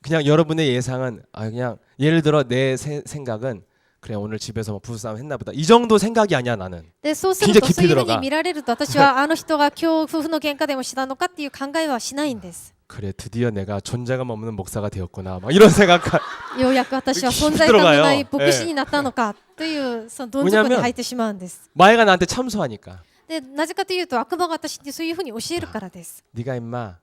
그냥 여러분의 예상은 그냥 예를 들어 내 생각은 그래 오늘 집에서 뭐 부부싸움 했나 보다. 이 정도 생각이 아니야 나는. で、そうする 굉장히 と 깊이 そういうふう 들어가 に見られると私はあの人が今日夫婦の喧嘩でもしたのかっていう考えはしないんです。 그래 드디어 내가 존재감 없는 목사가 되었구나. 막 이런 생각. ようやく私は存在感のない牧師になったのかというそのどん底に入ってしまうんです。 마애가 나한테 참소하니까. でなぜかというと悪魔が私にそういうふうに教えるからです。 네가 임마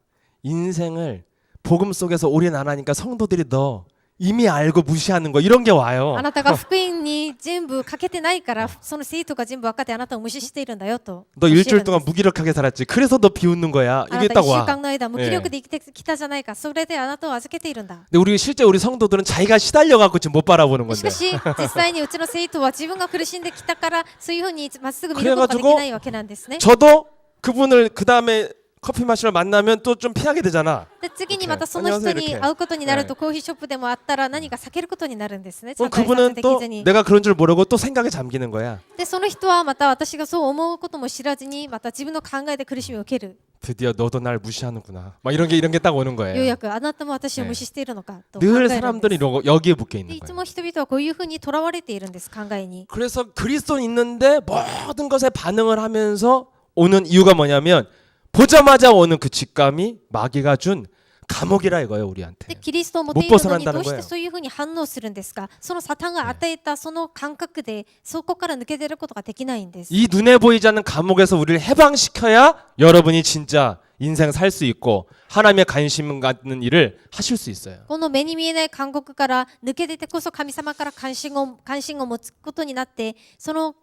인생을 복음 속에서 올인 안 하니까 성도들이 너 이미 알고 무시하는 거 이런 게 와요. あなたが福音に全部かけてないからその生徒が全部分かってあなたを無視しているんだよと 너 教えるん 일주일 です。 동안 무기력하게 살았지. 그래서 너 비웃는 거야. あ 이게 なた 딱 1週 와. 間の間無気力で生きてきたじゃないか。それであなたを預けているんだ。 근데 우리 실제 우리 성도들은 자기가 시달려 갖고 지금 못 바라보는 し 건데. かし実際にうちの生徒は自分が苦しんできたからそういうふうにまっすぐ見ることができないわけなんですね。 저도 그분을 그 다음에 커피 마시러 만나면 또 좀 피하게 되잖아. で次にまたその人に会うことになるとコーヒーショップでもあったら何か避けることになるんですね。ちゃ 그럼 んと挨拶 그분은 でき 또 ずに。 내가 그런 줄 모르고 또 생각에 잠기는 거야. でその人はまた私がそう思うことも知らずにまた自分の考えで苦しみを受ける。 드디어 너도 날 무시하는구나. 막 이런 게 딱 오는 よう 거예요. やくあなたも私を無視しているのかと考え 늘 るんで 사람들이 す。 여기에 묶여 で 있는 いつ 거예요. も人々はこういうふうにとらわれているんです考えに。 그래서 그리스도는 있는데 모든 것에 반응을 하면서 오는 이유가 뭐냐면 보자마자 오는 그 직감이 마귀가 준 감옥이라 이거예요 で 우리한테. キリストを持っているのに 못 벗어난다는 どうして 거예요 そういうふうに反応するんですか。そのサタンが与えたその感覚でそこから抜け出ることができないんです。 이 눈에 보이지 않는 감옥에서 우리를 해방시켜야 여러분이 진짜 인생 살 수 있고 하나님의 관심 갖는 일을 하실 수 있어요. この目に見えない監獄から抜け出てこそ神様から関心を持つことになってその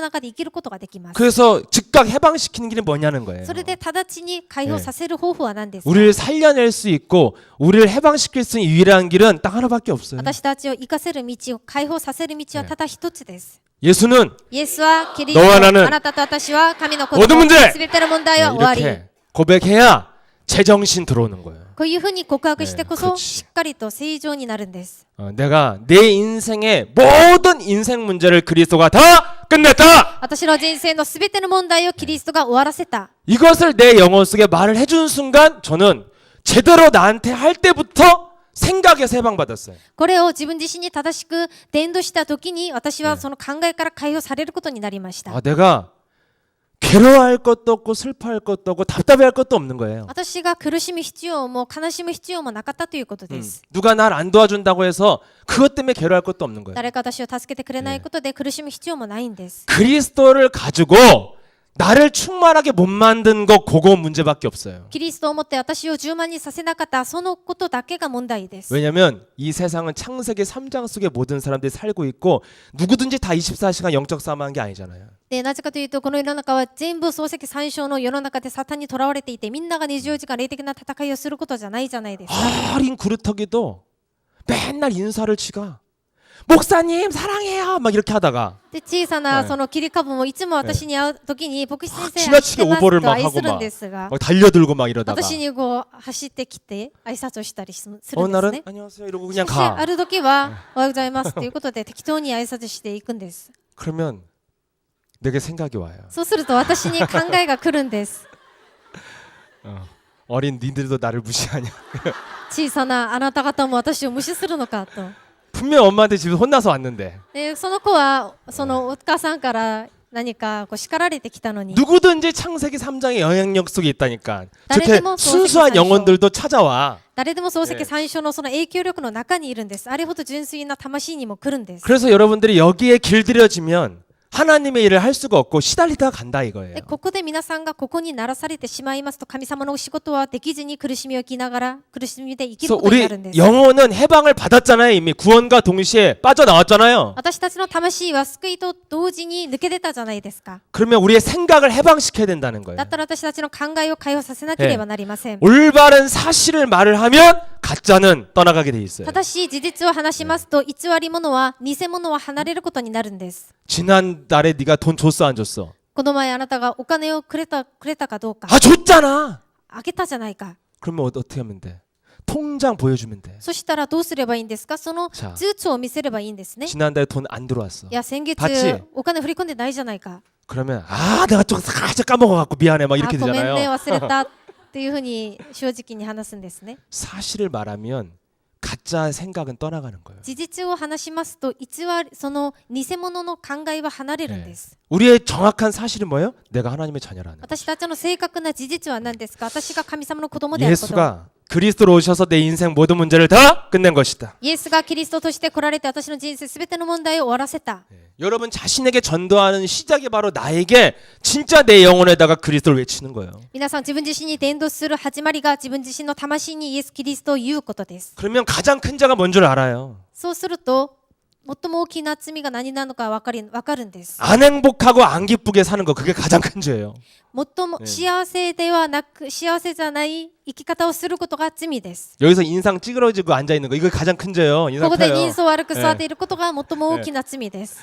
中で生きることができます。 그래서 즉각 해방시키는 길이 뭐냐는 거예요. それで直ちに解放させる方法は何ですか。 우리를 살려낼 수 있고 우리를 해방시킬 수 있는 유일한 길은 딱 하나밖에 없어요. 私たちを生かせる道を解放させる道はただ一つです。 예수는 イエスはキリスト、 너와 나는 あなたと私は神の子 모든 供、 문제 すべての問題は終わり。 이렇게 고백해야 제정신 들어오는 거예요. こういうふうに告白してこそ 그렇지 しっかりと正常になるんです。 내가 내 인생의 모든 인생 문제를 그리스도가 다 끝냈다. 私の人生のすべての問題をキリストが終わらせた。 이것을 내 영혼 속에 말을 해준 순간 저는 제대로 나한테 할 때부터 생각에서 해방받았어요. これを自分自身に正しく伝導したときに私はその考えから解放されることになりました。 내가 괴로워할 것도 없고 슬퍼할 것도 없고 답답해할 것도 없는 거예요. 私が苦しむ必要も悲しむ必要もなかったということです。 누가 날 안 도와준다고 해서 그것 때문에 괴로워할 것도 없는 거예요. 誰か私を助けてくれないことで苦しむ必要もないんです。 그리스도를 가지고 나를 충만하게 못 만든 거 그거 문제밖에 없어요. キリストを持って私を充満にさせなかったそのことだけが問題です。 왜냐하면 이 세상은 창세기 3장 속에 모든 사람들이 살고 있고 누구든지 다 24시간 영적 싸움하는 게 아니잖아요. でなぜかというとこの世の中は全部漱石三章の世の中でサタンにとらわれていてみんなが24時間霊的な戦いをすることじゃないじゃないですか。 어린 그루터기도 맨날 인사를 치가 목사님 사랑해요 막 이렇게 하다가 で小さなはいその切り株もいつも私に会う時に牧師先生 지나치게 愛してます 오버를 と 막 愛 하고 するん 막 ですが 달려들고 막 이러다가 私にこう走ってきて挨拶をしたりするんです 어느 날은 ね。 안녕하세요 이러고 そ 그냥 してあ 가. る時はおはようございますということで適当に挨拶していくんです。 그러면 내게 생각이 와요. そうすると私に考えが来るんです。 어린 니들도 나를 무시하냐. 小さなあなた方も私を無視するのかと。 분명 엄마한테 집에서 혼나서 왔는데 でその子はそのお母さんから何かこう叱られてきたのに 누구든지 창세기 3장의 영향력 속에 있다니까. 저렇게 나를 순수한 뭐 영혼들도 찾아와. 誰でも漱石三章のその影響力の中にいるんです。あれほど純粋な魂にも来るんです。 그래서 여러분들이 여기에 길들여지면 하나님의 일을 할 수가 없고 시달리다가 간다 이거예요. でここで皆さんがここにならされてしまいますと神様のお仕事はできずに苦しみを生きながら苦しみで生きる 그래서 ことに 우리 なるんです。 영혼은 해방을 받았잖아요. 이미 구원과 동시에 빠져나왔잖아요. 私たちの魂は救いと同時に抜け出たじゃないですか。 그러면 우리의 생각을 해방시켜야 된다는 거예요. だったら私たちの考えを解放させなければなりません。 올바른 사실을 말을 하면 가짜는 떠나가게 돼 있어요. 正しい事実を話しますと偽り者は偽物は離れることになるんです。 지난달에 네가 돈 줬어 안 줬어? この前あなたがお金をくれたかどうか 아 줬잖아. あげたじゃないか。 그러면 어떻게 하면 돼? 통장 보여주면 돼. そしたらどうすればいいんですか。そのさあ通帳を見せればいいんですね。 지난달에 돈 안 들어왔어. いや先月 봤지? お金振り込んでないじゃないか。 그러면 아 내가 좀 살짝 까먹어갖고 미안해 막 あ 이렇게 ごめんね 되잖아요. 忘れたっていうふうに正直に話すんですね。 사실을 말하면 가짜 생각은 떠나가는 거예요. 事実を話しますと偽りその偽物の考えは離れるんです。 우리의 정확한 사실은 뭐예요? 내가 하나님의 자녀라는. 私たちの正確な事実は何ですか？私が神様の子供であること。 예수가 그리스도로 오셔서 내 인생 모든 문제를 다 끝낸 것이다. イエスがキリストとして来られて私の人生すべての問題を終わらせた。 여러분 자신에게 전도하는 시작이 바로 나에게 진짜 내 영혼에다가 그리스도를 외치는 거예요. 皆さん自分自身に伝道する始まりが自分自身の魂にイエス・キリストを言うことです。 그러면 가장 큰 자가 뭔 줄 알아요. そうすると最も大きな罪が何なのかわかるんです。 안 행복하고 안 기쁘게 사는 거 그게 가장 큰 죄예요. 最も幸せではなく幸せじゃない生き方をすることが罪です。 여기서 인상 찌그러지고 앉아 있는 거 이거 가장 큰 죄예요. こ 인상 こで 펴요. 人相悪く座っていることが最も大きな罪です。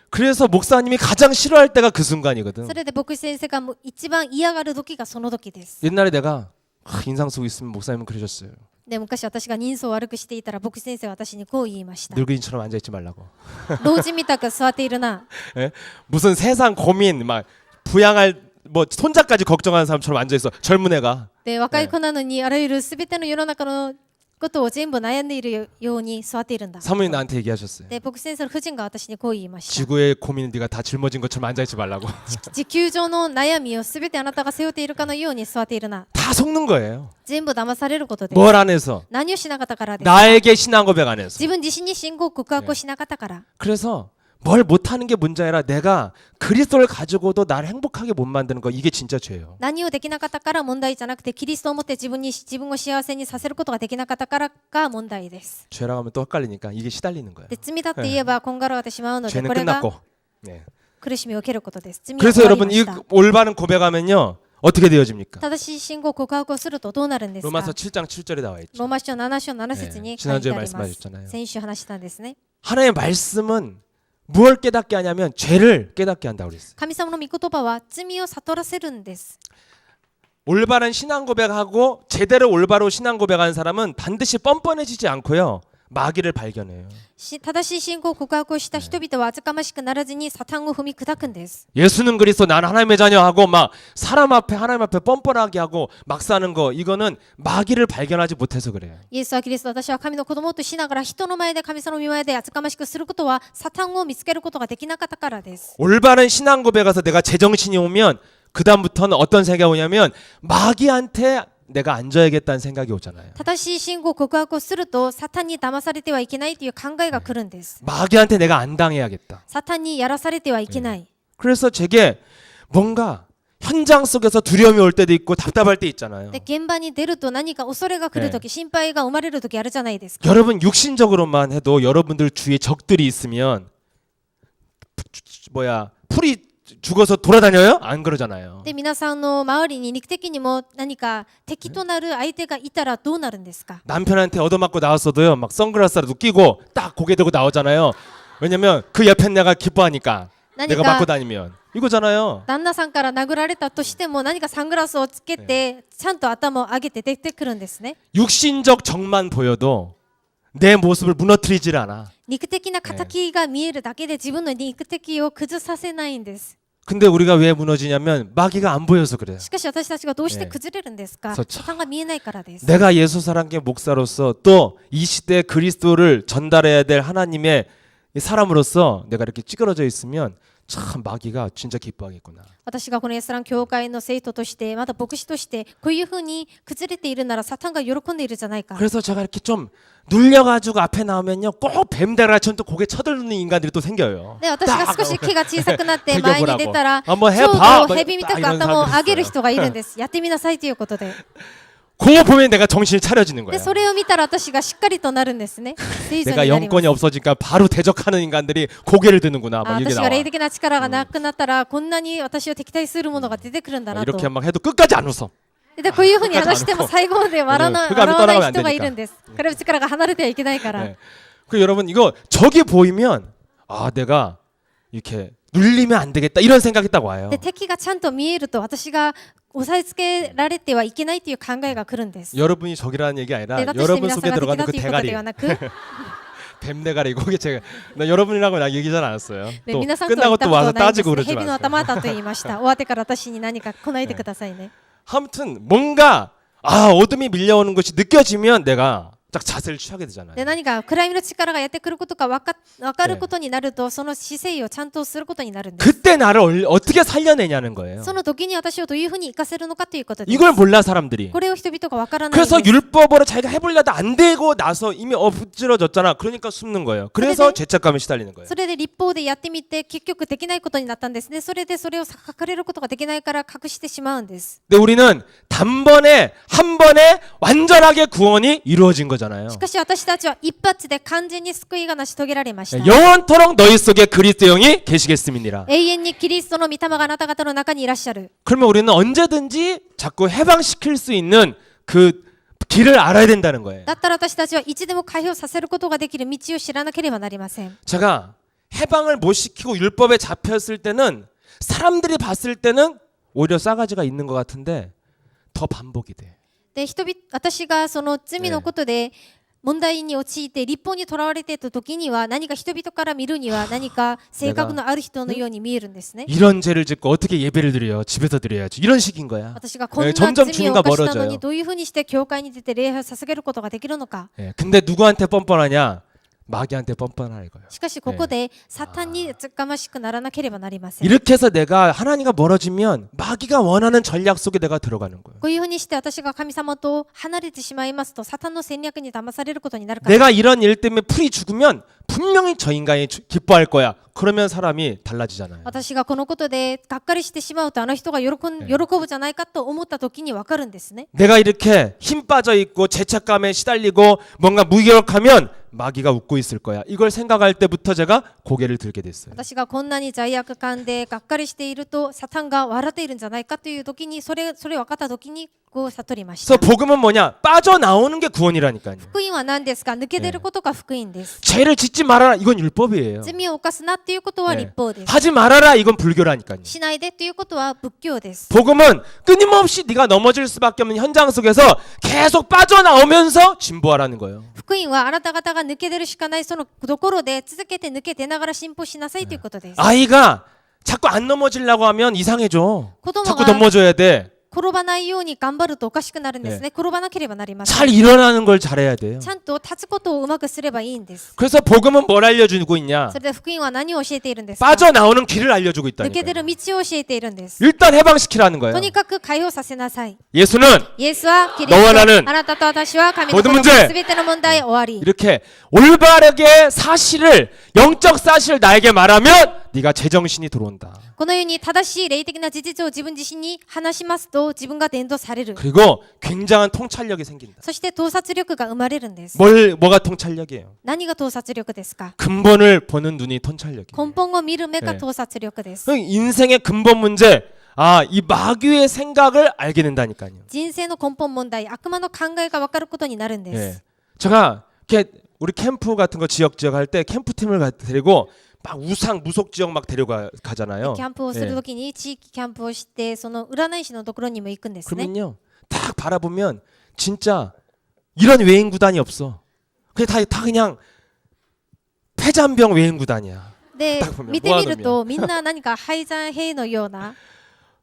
그래서 목사님이 가장 싫어할 때가 그 순간이거든. それで牧師先生がもう一番嫌がる時がその時です。 옛날에 내가 인상 쓰고 있으면 목사님은 그러셨어요. で昔私が人相悪くしていたら牧師先生は私にこう言いました。 늙은이처럼 앉아 있지 말라고. 老人みたく座っているな。 예? 무슨 세상 고민 막 부양할 뭐 손자까지 걱정하는 사람처럼 앉아 있어. 젊은 애가. で若い子なのにあらゆるすべての世の中のことを全部悩んでいるように座っているんだ。 사모님 나한테 얘기하셨어요. で牧師先生の夫人が私にこう言いました。 지구의 고민은 네가 다 짊어진 것처럼 앉아 있지 말라고. 地球上の悩みをすべてあなたが背負っているかのように座っているな。 다 속는 거예요. 全部騙されることです。 뭘 안 해서? 何をしなかったからです。 나에게 신앙 고백 안 해서. 自分自身に信仰告白をしなかったから。 그래서 뭘 못하는 게 문제 아니라 내가 그리스도를 가지고도 나를 행복하게 못 만드는 거 이게 진짜 죄예요. 何をできなかったから問題じゃなくてキリストを持って自分を幸せにさせることができなかったからが問題です。 죄라고 하면 또 헷갈리니까 이게 시달리는 거예요. で罪だって言えばこんがらがってしまうので 죄는 これが 끝났고. 네. 苦しみを受けることです。罪は 그래서 終わり 여러분 ま 이 した。 올바른 고백하면요 어떻게 되어집니까? 正しい信仰告白をするとどうなるんですか？ 로마서 7장 7절에 나와 ロ 있죠. ーマ書7章7節に書いてあり 지난주에 ます 말씀하셨잖아요. 先週話したんですね。 하나님의 말씀은 무엇을 깨닫게 하냐면 죄를 깨닫게 한다고 그랬어요. 神様の御言葉は罪を悟らせるんです。 올바른 신앙 고백하고 제대로 올바로 신앙 고백하는 사람은 반드시 뻔뻔해지지 않고요. 마귀를 발견해요. 正しい信仰告白をした人々は厚かましくならずにサタンを踏み砕くんです。 예수는 그리스도 난 하나님의 자녀하고 막 사람 앞에 하나님 앞에 뻔뻔하게 하고 막 사는 거 이거는 마귀를 발견하지 못해서 그래요. イエスはキリスト、私は神の子供としながら人の前で神様の御前で厚かましくすることはサタンを見つけることができなかったからです。 올바른 신앙 고백에서 내가 제정신이 오면 그 다음부터는 어떤 생각이 오냐면 마귀한테 내가 앉아야겠다는 생각이 오잖아요. 正しい信仰告白をするとサタンに騙されてはいけないという考えが来るんです。 마귀한테 내가 안 당해야겠다. サタンにやらされてはいけない。 그래서 제게 뭔가 현장 속에서 두려움이 올 때도 있고 답답할 때 있잖아요. で現場に出ると何か恐れが来るとき、心配が生まれるときあるじゃないですか。 여러분 육신적으로만 해도 여러분들 주위에 적들이 있으면 풀이 죽어서 돌아다녀요? 안 그러잖아요. で皆さんの周りに肉的にも何か敵となる相手がいたらどうなるんですか？ 남편한테 얻어맞고 나왔어도요. 막 선글라스라도 끼고 딱 고개 들고 나오잖아요. 왜냐면 그 옆에 내가 기뻐하니까. 내가 맞고 다니면 이거잖아요. 旦那さんから殴られたとしても何かサングラスをつけてちゃんと頭を上げて出てくるんですね。 육신적 적만 보여도 내 모습을 무너뜨리질 않아. 肉的な敵が見えるだけで自分の肉的を崩させないんです。 근데 우리가 왜 무너지냐면 마귀가 안 보여서 그래요. しかし私たちがどうして崩れるんですか？ 그렇죠. サタンが見えないからです。 내가 예수 사랑의 목사로서 또 이 시대 그리스도를 전달해야 될 하나님의 사람으로서 내가 이렇게 찌그러져 있으면 참 마귀가 진짜 기뻐하겠구나. 私がこのイエスラン教会の生徒としてまた牧師としてこういうふうに崩れているならサタンが喜んでいるじゃないか。 그래서 제가 이렇게 좀 눌려가지고 앞에 나오면요 꼭 뱀대가리처럼 또 고개 쳐들는 인간들이 또 생겨요. で私が少し気が小さくなって前に出たらちょ 한번 う 해봐. ど蛇みたく頭を上げる人がいるんです。やってみなさいということで。 그거 보면 내가 정신이 차려지는 で 거야. それを見たら私がしっかりとなるんですね。聖書に 내가 なります 영권이 없어지니까 바로 대적하는 인간들이 고개를 드는구나. あ 막 이게 私 나와. が霊的な力がなくなったらこんなに私を敵対するものが出てくるんだなと。 이렇게 막 해도 끝까지 안 웃어. でこういうふうに話しても最後まで笑わない人がいるんです。これ力が離れてはいけないから。 네. 그 여러분 이거 적이 보이면 아 내가 이렇게 눌리면 안 되겠다 이런 생각이 딱 와요. で敵がちゃんと見えると私が押さえつけられてはいけないという考えが来るんです。 여러분이 적이라는 얘기 아니라 でだとして 여러분 皆さん 속에 が敵 들어가는 だ 그 ということ 대가리 ではなく 뱀대가리 그게 제가 나 여러분이라고 나 얘기 잘 안 했어요. で 또 皆さんとは言 끝나고 った 또 こと 와서 はないんです 따지고 ね。 그러지 蛇の 마세요. 頭だと言いました。終わってから私に何か来ないでくださいね。 아무튼 뭔가 어둠이 밀려오는 것이 느껴지면 내가 딱 자세를 취하게 되잖아요. で何か暗闇の力がやってくることが分かることになると、その姿勢をちゃんとすることになるんです。 그때 나를 어떻게 살려내냐는 거예요. その時に私をどういうふうに生かせるのかということです。 이걸 몰라 사람들이. これを人々が分からないんです。 그래서 율법으로 자기가 해보려다 안 되고 나서 이미 엎질러졌잖아. 그러니까 숨는 거예요. 그래서 죄책감에 시달리는 거예요. それで立法でやってみて結局できないことになったんですね。それでそれを書かれることができないから隠してしまうんです。 근데 우리는 단번에 한 번에 완전하게 구원이 이루어진 거잖아요. しかし私たちは一発で完全に救いが成し遂げられました。 영원토록 너희 속에 그리스도 영이 계시겠음이니라. 永遠にキリストの御霊があなた方の中にいらっしゃる。 그러면 우리는 언제든지 자꾸 해방시킬 수 있는 그 길을 알아야 된다는 거예요. だったら私たちはいつでも解放させることができる道を知らなければなりません。 제가 해방을 못 시키고 율법에 잡혔을 때는 사람들이 봤을 때는 오히려 싸가지가 있는 것 같은데 더 반복이 돼. で私がその罪のことで問題に陥って立法にとらわれていた時には何か人々から見るには何か性格のある人のように見えるんですね。 이런 죄를 짓고 어떻게 예배를 드려요? 집에서 드려야지. 이런 식인 거야. 私がこんな 점점 罪を 주님과 犯したの 멀어져요. にどういうふうにして教会に出て礼拝を捧げることができるのか。 근데 누구한테 뻔뻔하냐? 마귀한테 뻔뻔하라 이거예요. しかしここでサタンにつかましくならなければなりません。 이렇게 해서 내가 하나님과 멀어지면 마귀가 원하는 전략 속에 내가 들어가는 거예요. こういうふうにして私が神様と離れてしまいますとサタンの戦略に騙されることになるから。 내가 이런 일 때문에 풀이 죽으면 분명히 저 인간이 기뻐할 거야. 그러면 사람이 달라지잖아요. 私がこのことでがっかりしてしまうとあの人が喜ぶじゃないかと思った時に分かるんですね。 내가 이렇게 힘 빠져 있고 죄책감에 시달리고 뭔가 무기력하면 마귀가 웃고 있을 거야. 이걸 생각할 때부터 제가 고개를 들게 됐어요. 私がこんなに罪悪感でがっかりしているとサタンが笑っているんじゃないかという時にそれ分かった時にこう悟りました。 그래서 복음은 뭐냐? 빠져나오는 게 구원이라니까요. 福音は何ですか？抜け出ることが福音です。 죄를 짓지 말아라. 이건 율법이에요. 罪を犯すなっていうことは立法です。 하지 말아라. 이건 불교라니까요. しないでということは仏教です。 복음은 끊임없이 네가 넘어질 수밖에 없는 현장 속에서 계속 빠져나오면서 진보하라는 거예요. 福音はあなた方が抜け出るしかないそのところで続けて抜け出ながら進歩しなさいということです。 아이가 자꾸 안 넘어지려고 하면 이상해져. 고도모가- 자꾸 넘어져야 돼. 転ばないように頑張るとおかしくなるんですね。転ばなければなりません。 잘 일어나는 걸 잘해야 돼요. ちゃんと立つことをうまくすればいいんです。 그래서 복음은 뭘 알려주고 있냐? それで福音は何を教えているんですか？ 빠져나오는 길을 알려주고 抜け出 있다니까요. る道を教えているんです。 일단 해방시키라는 と 거예요. にかく解放させなさい。 예수는 イエスはキリス 너와 ト。 나는 あなたと私は神の子 모든 供。 문제 すべての問題終わり。 이렇게 올바르게 사실을 영적 사실을 나에게 말하면 네가 제정신이 들어온다. このように正しい霊的な事実を自分自身に話しますと自分が伝導される。 그리고 굉장한 통찰력이 생긴다. そして洞察力が生まれるんです。 뭐가 통찰력이에요? 何が洞察力ですか？ 근본을 보는 눈이 통찰력이에요. 根本を見る目が洞察力です。 인생의 근본 문제, 이 마귀의 생각을 알게 된다니까요. 人生の根本問題、悪魔の考えが分かることになるんです。 예. 제가 이렇게 우리 캠프 같은 거 지역 할 때 캠프팀을 데리고 막 무속 지역 막 데려가잖아요. キャンプをするときに地域キャンプをしてその占い師のところにも行くんですね。 그러면요, 딱 바라보면 진짜 이런 외인 구단이 없어. 그냥 다 그냥 폐잔병 외인 구단이야. でた見てみるとみんな何か廃山兵のような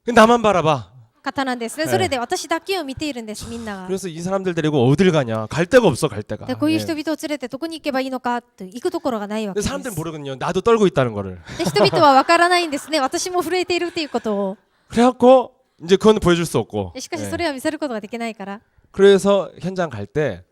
나만 바라봐. 方なんですね。それで私だけを見ているんですみんなが。 그래서 이 사람들 데리고 어딜 가냐? 갈 데가 없어, 갈 데가. でこういう 예. 人々を連れてどこに行けばいいのかと行くところがないわけ 근데 です。 사람들은 모르거든요. 나도 떨고 있다는 거를. で人々は分からないんですね。私も震えているということを。 그래갖고 이제 그건 보여줄 수 없고. でしかし 예. それは見せることができないから。 그래서 현장 갈 때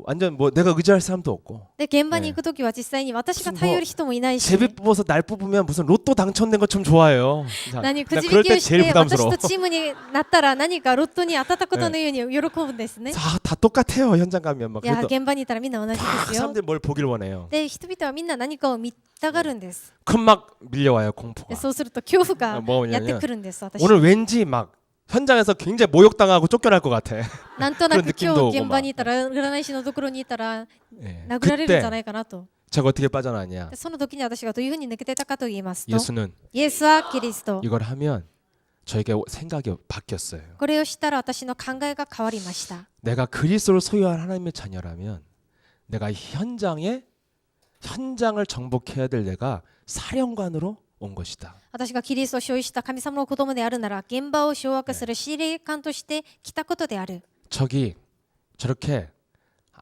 완전 뭐 내가 의지할 사람도 없고. で現場に行くときは実際に私が頼る人もいないし。 제비 뽑아서 날 뽑으면 무슨 로또 당첨된 것처럼 좋아해요. 나 何くじ 그럴 引き 때 をし 제일 て私 부담스러워. とチームになったら何かロットに当たったことのように喜ぶんですね。 다 똑같아요. 현장 가면 막 いや 그래도 現場にいたらみんな同じですよ。 사람들 뭘 보길 원해요. で人々はみんな何かを見たがるんです。 큰 막 밀려와요 で 공포가. そうすると恐怖が 뭐냐면 やってくるんです私。 오늘 왠지 막 현장에서 굉장히 모욕당하고 쫓겨날 것 같아. なんとなく 그런 今 느낌도 日 오고 現場にいたら占い師のところにいたら 예. 殴られるんじゃ 그때 ないかなと。 제가 어떻게 빠져나왔냐? でその時に私がどういうふうに抜けてたかと言いますと、 예수는 イエスはキリスト。 이걸 하면 저에게 생각이 바뀌었어요. これをしたら私の考えが変わりました。 내가 그리스도를 소유한 하나님의 자녀라면 내가 현장을 정복해야 될 내가 사령관으로 온 것이다. 私がキリストを所有した神様の子供であるなら現場を掌握する司令官として来たことである。 저기 저렇게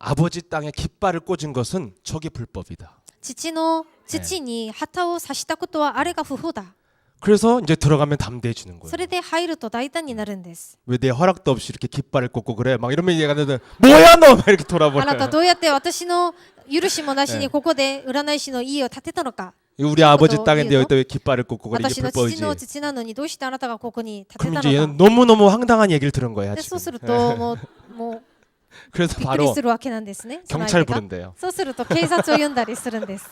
아버지 땅에 깃발을 꽂은 것은 저게 불법이다. 父の父に旗を刺したことはあれが不法だ。 그래서 이제 들어가면 담대해지는 거예요. それで入ると大胆になるんです。 왜 내 허락도 없이 이렇게 깃발을 꽂고 그래? 막 이러면 얘가 뭐야 너? 막 이렇게 あなた 돌아버려요. どうやって私の許しもなしにここで占い師の家を建てたのか。 우리 아버지 땅인데 여기다 왜 깃발을 꽂고 그래? 이게 私の父 불법이지. の父なのにどうしてあなたがここに建て 그럼 た 이제 の 얘는 か。 너무너무 황당한 얘기를 들은 거야 で 지금. そうするともう 그래서 びっくり 바로 するわけなんですね。その 경찰 相手が 부른대요. そうすると警察を呼んだりするんです。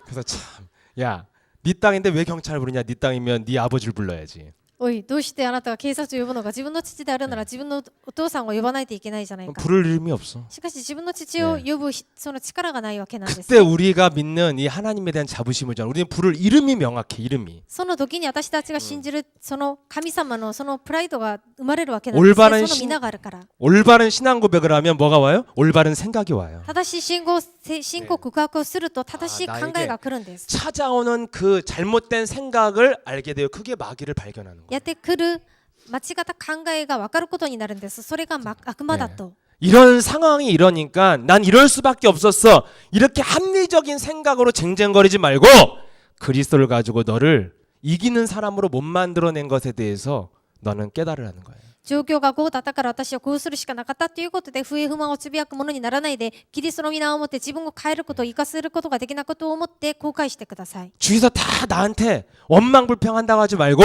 그래서 참, 야, 네 땅인데 왜 경찰 부르냐? 네 땅이면 네 아버지를 불러야지. おい、どうしてあなたが警察を呼ぶのか。自分の父であるなら自分のお父さんを呼ばないといけないじゃないか。 부를 이름이 없어. しかし自分の父を呼ぶその力がないわけなんです 그때 。 우리가 믿는 이 하나님에 대한 자부심을 잖아. 우리는 부를 이름이 명확해. 이름이. その時に私たちが信じるその神様のそのプライドが生まれるわけなんです、 올바른 ね。その皆があるから。 올바른 신앙 고백을 하면 뭐가 와요? 올바른 생각이 와요. 正しい信仰告白をすると正しい考えが来るんです。 찾아오는 그 잘못된 생각을 알게 돼요. 그게 마귀를 발견하는 거예요. やってくる間違った考えが分かることになるんです。それが悪魔だと。 이런 상황이 이러니까 난 이럴 수밖에 없었어. 이렇게 합리적인 생각으로 쟁쟁거리지 말고 그리스도를 가지고 너를 이기는 사람으로 못 만들어낸 것에 대해서 너는 깨달으라는 거예요. 状況がこうだったから私はこうするしかなかったということで不平不満をつぶやくものにならないで、キリストの皆を持って自分を変えることを生かせることができないことを思って後悔してください。 주위에서 다 나한테 원망불평한다고 하지 말고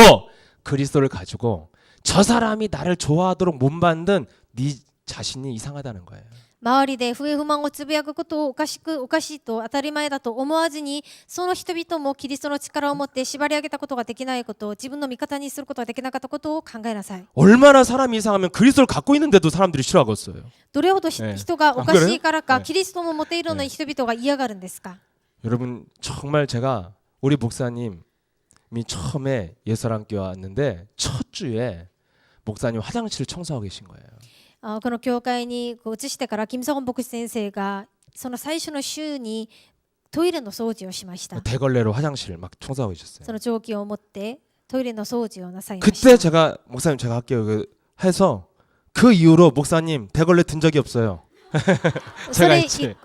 그리스도를 가지고 저 사람이 나를 좋아하도록 못 만든 네 자신이 이상하다는 거예요. 周りで不平不満をつぶやくことをおかしいと当たり前だと思わずに、その人々もキリストの力を持って縛り上げたことができないことを、自分の味方にすることができなかったことを考えなさい。 얼마나 사람이 이상하면 그리스도를 갖고 있는데도 사람들이 싫어하겠어요. どれほど人がおかしいからか、 네 キリストも持っているのに人々が嫌がるんですか。 여러분 정말 제가 우리 목사님이 처음에 예사랑교회 왔는데 첫 주에 목사님 화장실을 청소하고 계신 거예요. この教会に移してからキム・サホン牧師先生がその最初の週にトイレの掃除をしました。 대걸레로 화장실을 막 청소하고 계셨어요. その蒸気を持ってトイレの掃除をなさいました。 그때 제가 목사님 제가 할게요 해서 그 이후로 목사님 대걸레 든 적이 없어요.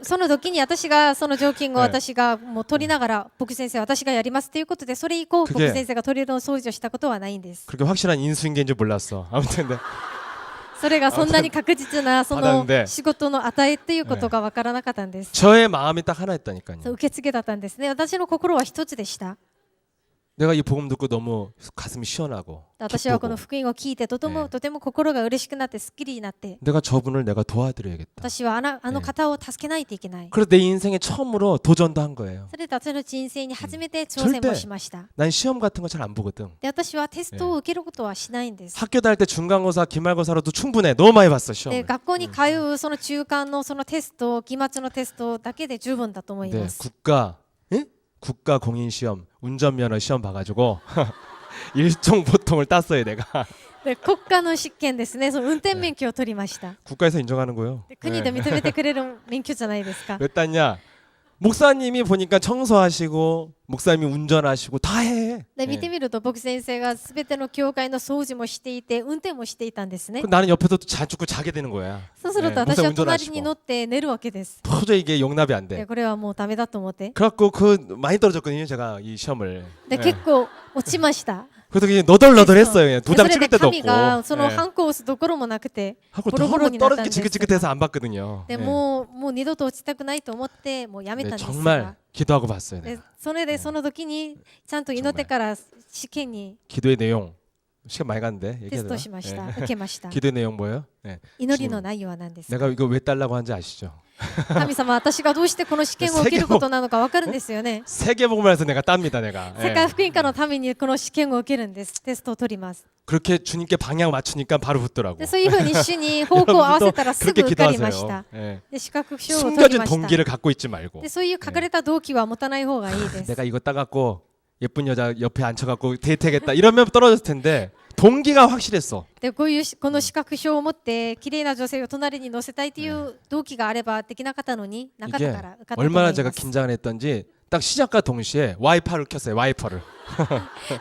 その時に私がその蒸気を私がもう取りながら牧師先生私がやりますということで、それ以降牧師先生がトイレの掃除をしたことはないんです。 그렇게 확실한 인수인계인 줄 몰랐어. 아무튼 네. それがそんなに確実なその仕事の値っていうことが分からなかったんです。 저의 마음이 딱 하나 있다니까요. 受け付けだったんですね。私の心は一つでした。 내가 이 복음 듣고 너무 가슴이 시원하고 私はこの 기쁘고 福音を聞いてとても心が嬉しくなってすっきりになって、 내가 저분을 내가 도와드려야겠다. 私はあの方を助けないといけない。 그래서 내 인생에 처음으로 도전도 한 거예요. それで私の人生に初めて挑戦もしました。 난 시험 같은 거 잘 안 보거든. で私はテストを受けることはしないんです。 학교 다닐 때 중간고사, 기말고사로도 충분해. 너무 많이 봤어 で 시험. 学校に通うその中間のそのテスト、期末のテストだけで十分だと思い 네, ます。 국가 공인 시험, 운전면허 시험 봐가지고 일종 보통을 땄어요 내가. で国家の試験ですね。その運転免許を取りました。 국가에서 인정하는 거예요. で国で認めてくれる免許じゃないですか。 왜 땄냐? 목사님이 보니까 청소하시고 목사님이 운전하시고 다 해. で見てみると牧師先生がすべての教会の掃除もしていて運転もしていたんですね。 나는 옆에서 자꾸 자게 되는 거야. そうすると私は隣に乗って寝るわけです。 도저히 이게 용납이 안 で 돼. これはもうダメだと思って。 그래갖고 많이 떨어졌거든요 제가 이 시험을. で結構落ちました。 그래서 그냥 너덜너덜했어요. 그냥 で 도장 それ 찍을 で 때도 紙が 없고. そのハンコを押すところもなくて 하고 ボロボロ 너무 になったん 떨어지기 です。 지긋지긋해서 안 봤거든요. でもう二度と落ちたくないと思ってもうやめ 네, たんです 정말 が、 기도하고 봤어요. で 내가. それでその時にちゃんと祈ってから試験に 기도의 내용 시간 많이 갔는데 テ 얘기해도 ストしました。 네. 受けました。 기도의 내용 뭐예요? 네. 祈りの内容は何ですか。 내가 이거 왜 달라고 하는지 아시죠? 神様、私がどうしてこの試験を受けることなのか分かるんですよね。 세계복음에서 내가 땁니다 내가. 世界福音化のためにこの試験を受けるんです。テストを取ります。 그렇게 주님께 방향 맞추니까 바로 붙더라고. でそういうふうに主に方向を合わせたらすぐ 그렇게 受かりまし 기도하세요. た。 예. で資格証を取り 숨겨진 ました。 동기를 갖고 있지 말고. でそういう隠れた動機は持たない方がいいです。 내가 이거 따갖고 예쁜 여자 옆에 앉혀갖고 데이트하겠다 이러면 떨어졌을 텐데 동기가 확실했어. でこの資格証を持って綺麗な女性を隣に乗せたいという動機があればできなかったのになかった 이게 から受かったと思い 얼마나 ま 제가 す。 긴장을 했던지 딱 시작과 동시에 와이퍼를 켰어요. 와이퍼를.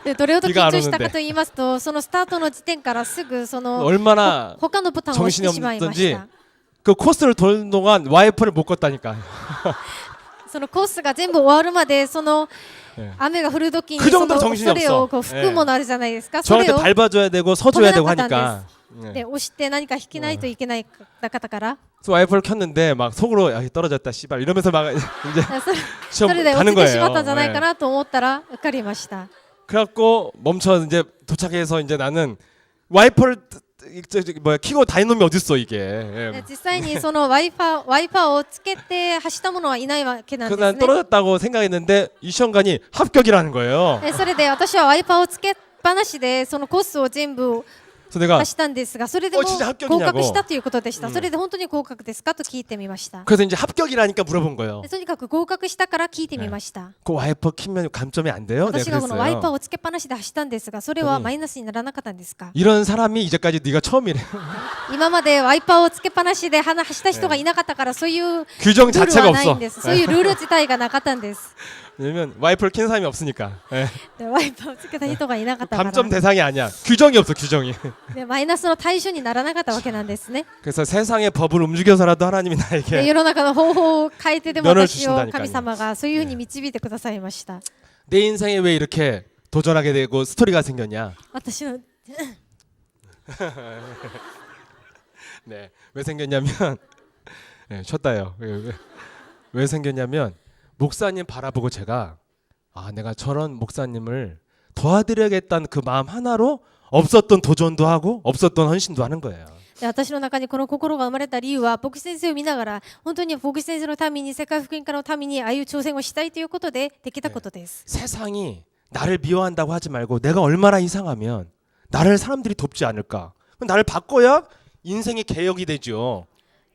でどれほど緊 비가 張 안 したか 오는데 と言いますと、そのスタートの時点からすぐその 얼마나 他のボタンを押してしまいました。그 코스를 도는 동안 와이퍼를 못 껐다니까. そのコースが全部終わるまでそのええ雨が降る時に 그 そ 정도로 の 정신이 それを 없어. こう吹くものあるじゃないですか。そ 저한테 れを 밟아줘야 되고 서줘야 되고 거면 하니까. 네. で押して何か引けないといけない方から 그래서 와이퍼를 켰는데 막 속으로 야, 떨어졌다 씨발 이러면서 막 이제 それ 시험 それで落 가는 ちてしま 거예요. ったんじゃないか 네. なと思ったら受かりました。 그래갖고 멈춰 이제 도착해서 이제 나는 와이퍼를 뭐야 키고 다니는 놈이 어딨어 이게. で 예. 実際にそのワイパーをつけて走った者はいないわけなんで 그래서 す 난 ね。 떨어졌다고 생각했는데 이 시험관이 합격이라는 거예요. それで私はワイパーをつけっぱなしでそのコースを全部 그래서 내가 走ったんですが、それでも 진짜합격이냐고 合格したということでした。それで本当に合格ですかと聞いてみました。 그래서 이제 합격이라니까 물어본 거예요. でとにかく合格したから聞いてみました。 그 와이퍼 키면 감점이 안 돼요? 네, 私がこのワイパー 그랬어요. をつけっぱなしで走ったんですが、それはマイナスにならなかったんですか。 이런 사람이 이제까지 네가 처음이래. 今までワイパーをつけっぱなしで走った人がいなかったから、そういうル 규정 ール 자체가 はないん 없어. です。そういうルール自体がなかったんです。 왜냐면 와이퍼를 킨 사람이 없으니까. 예. でワイパーをつけた人がいなかったから 감점 대상이 아니야. 규정이 없어 규정이. でマイナスの対象にならなかったわけなんですね。 그래서 세상의 법을 움직여서라도 하나님이 で 나에게 世の中の方法を変えてでも 면을 私を 주신다니까요. 神様がそういうふうに導いてくださいました。 내 인생에 왜 이렇게 도전하게 되고 스토리가 생겼냐? 私の 네, 왜 생겼냐면 네, 쉬었다요. 왜 생겼냐면 목사님 바라보고 제가 아 내가 저런 목사님을 도와드려야겠다는 그 마음 하나로 없었던 도전도 하고 없었던 헌신도 하는 거예요. で私の中にこの心が生まれた理由は牧師先生を見ながら本当に牧師先生のために世界福音化のためにああいう挑戦をしたいということでできたことです。 세상이 나를 미워한다고 하지 말고 내가 얼마나 이상하면 나를 사람들이 돕지 않을까? 그럼 나를 바꿔야 인생의 개혁이 되죠.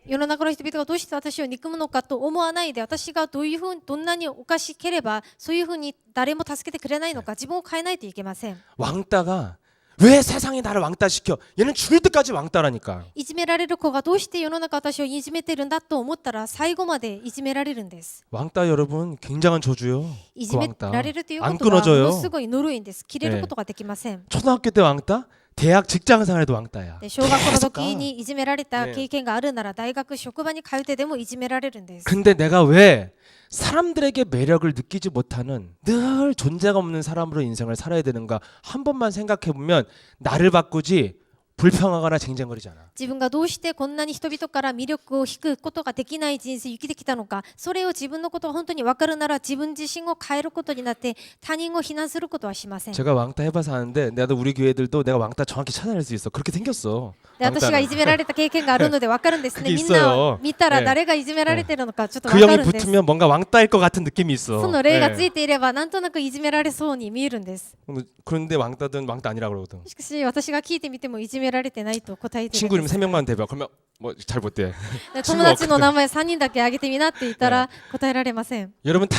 世の中の人々がどうして私を憎むのかと思わないで私がどんなにおかしければそういうふうに誰も助けてくれないのか自分を変えないといけません。 왕따가 왜 세상이 나를 왕따 시켜? 얘는 죽을 때까지 왕따라니까. いじめられる子がどうして世の中私をいじめてるんだと思ったら最後までいじめられるんです。 왕따 여러분 굉장한 저주요. い 그 じめ 왕따. られるという 안 ことはも 끊어져요. のすごい呪いんです。切れることができません。 초등학교 때 왕따, 대학 직장 생활에도 왕따야. で小学校の 계속 時 가. にいじめられた経験があるなら大学職場に通ってでもいじめられるんです。 근데 내가 왜 사람들에게 매력을 느끼지 못하는 늘 존재가 없는 사람으로 인생을 살아야 되는가 한 번만 생각해 보면 나를 바꾸지 불평하거나 쟁쟁거리잖아. 自分がどうしてこんなに人々から魅力を引くことができない人生を生きてきたのか、それを自分のことを本当に分かるなら自分自身を変えることになって他人を非難することはしません。 제가 왕따 해봐서 아는데 나도 우리 교회들도 내가 왕따 정확히 찾아낼 수 있어. 그렇게 생겼어. で私がいじめられた経験があるので分かるんですね。 그게 みんな 있어요 見たら 네 誰がいじめられてるのかちょっと 그 分か 형이 るんです。 붙으면 뭔가 왕따일 것 같은 느낌이 있어. その例が 네. ついていればなんとなくいじめられそうに見えるんです。 그런데 왕따든 왕따 아니라 그러거든. しかし私が聞いてみてもいじめられてないと答えてる 친구 ん 이름 です。 3명만 대봐. 그러면 뭐 잘 못돼. で友達の名前3人だけ挙げてみなって言ったら答えられません。 여러분 다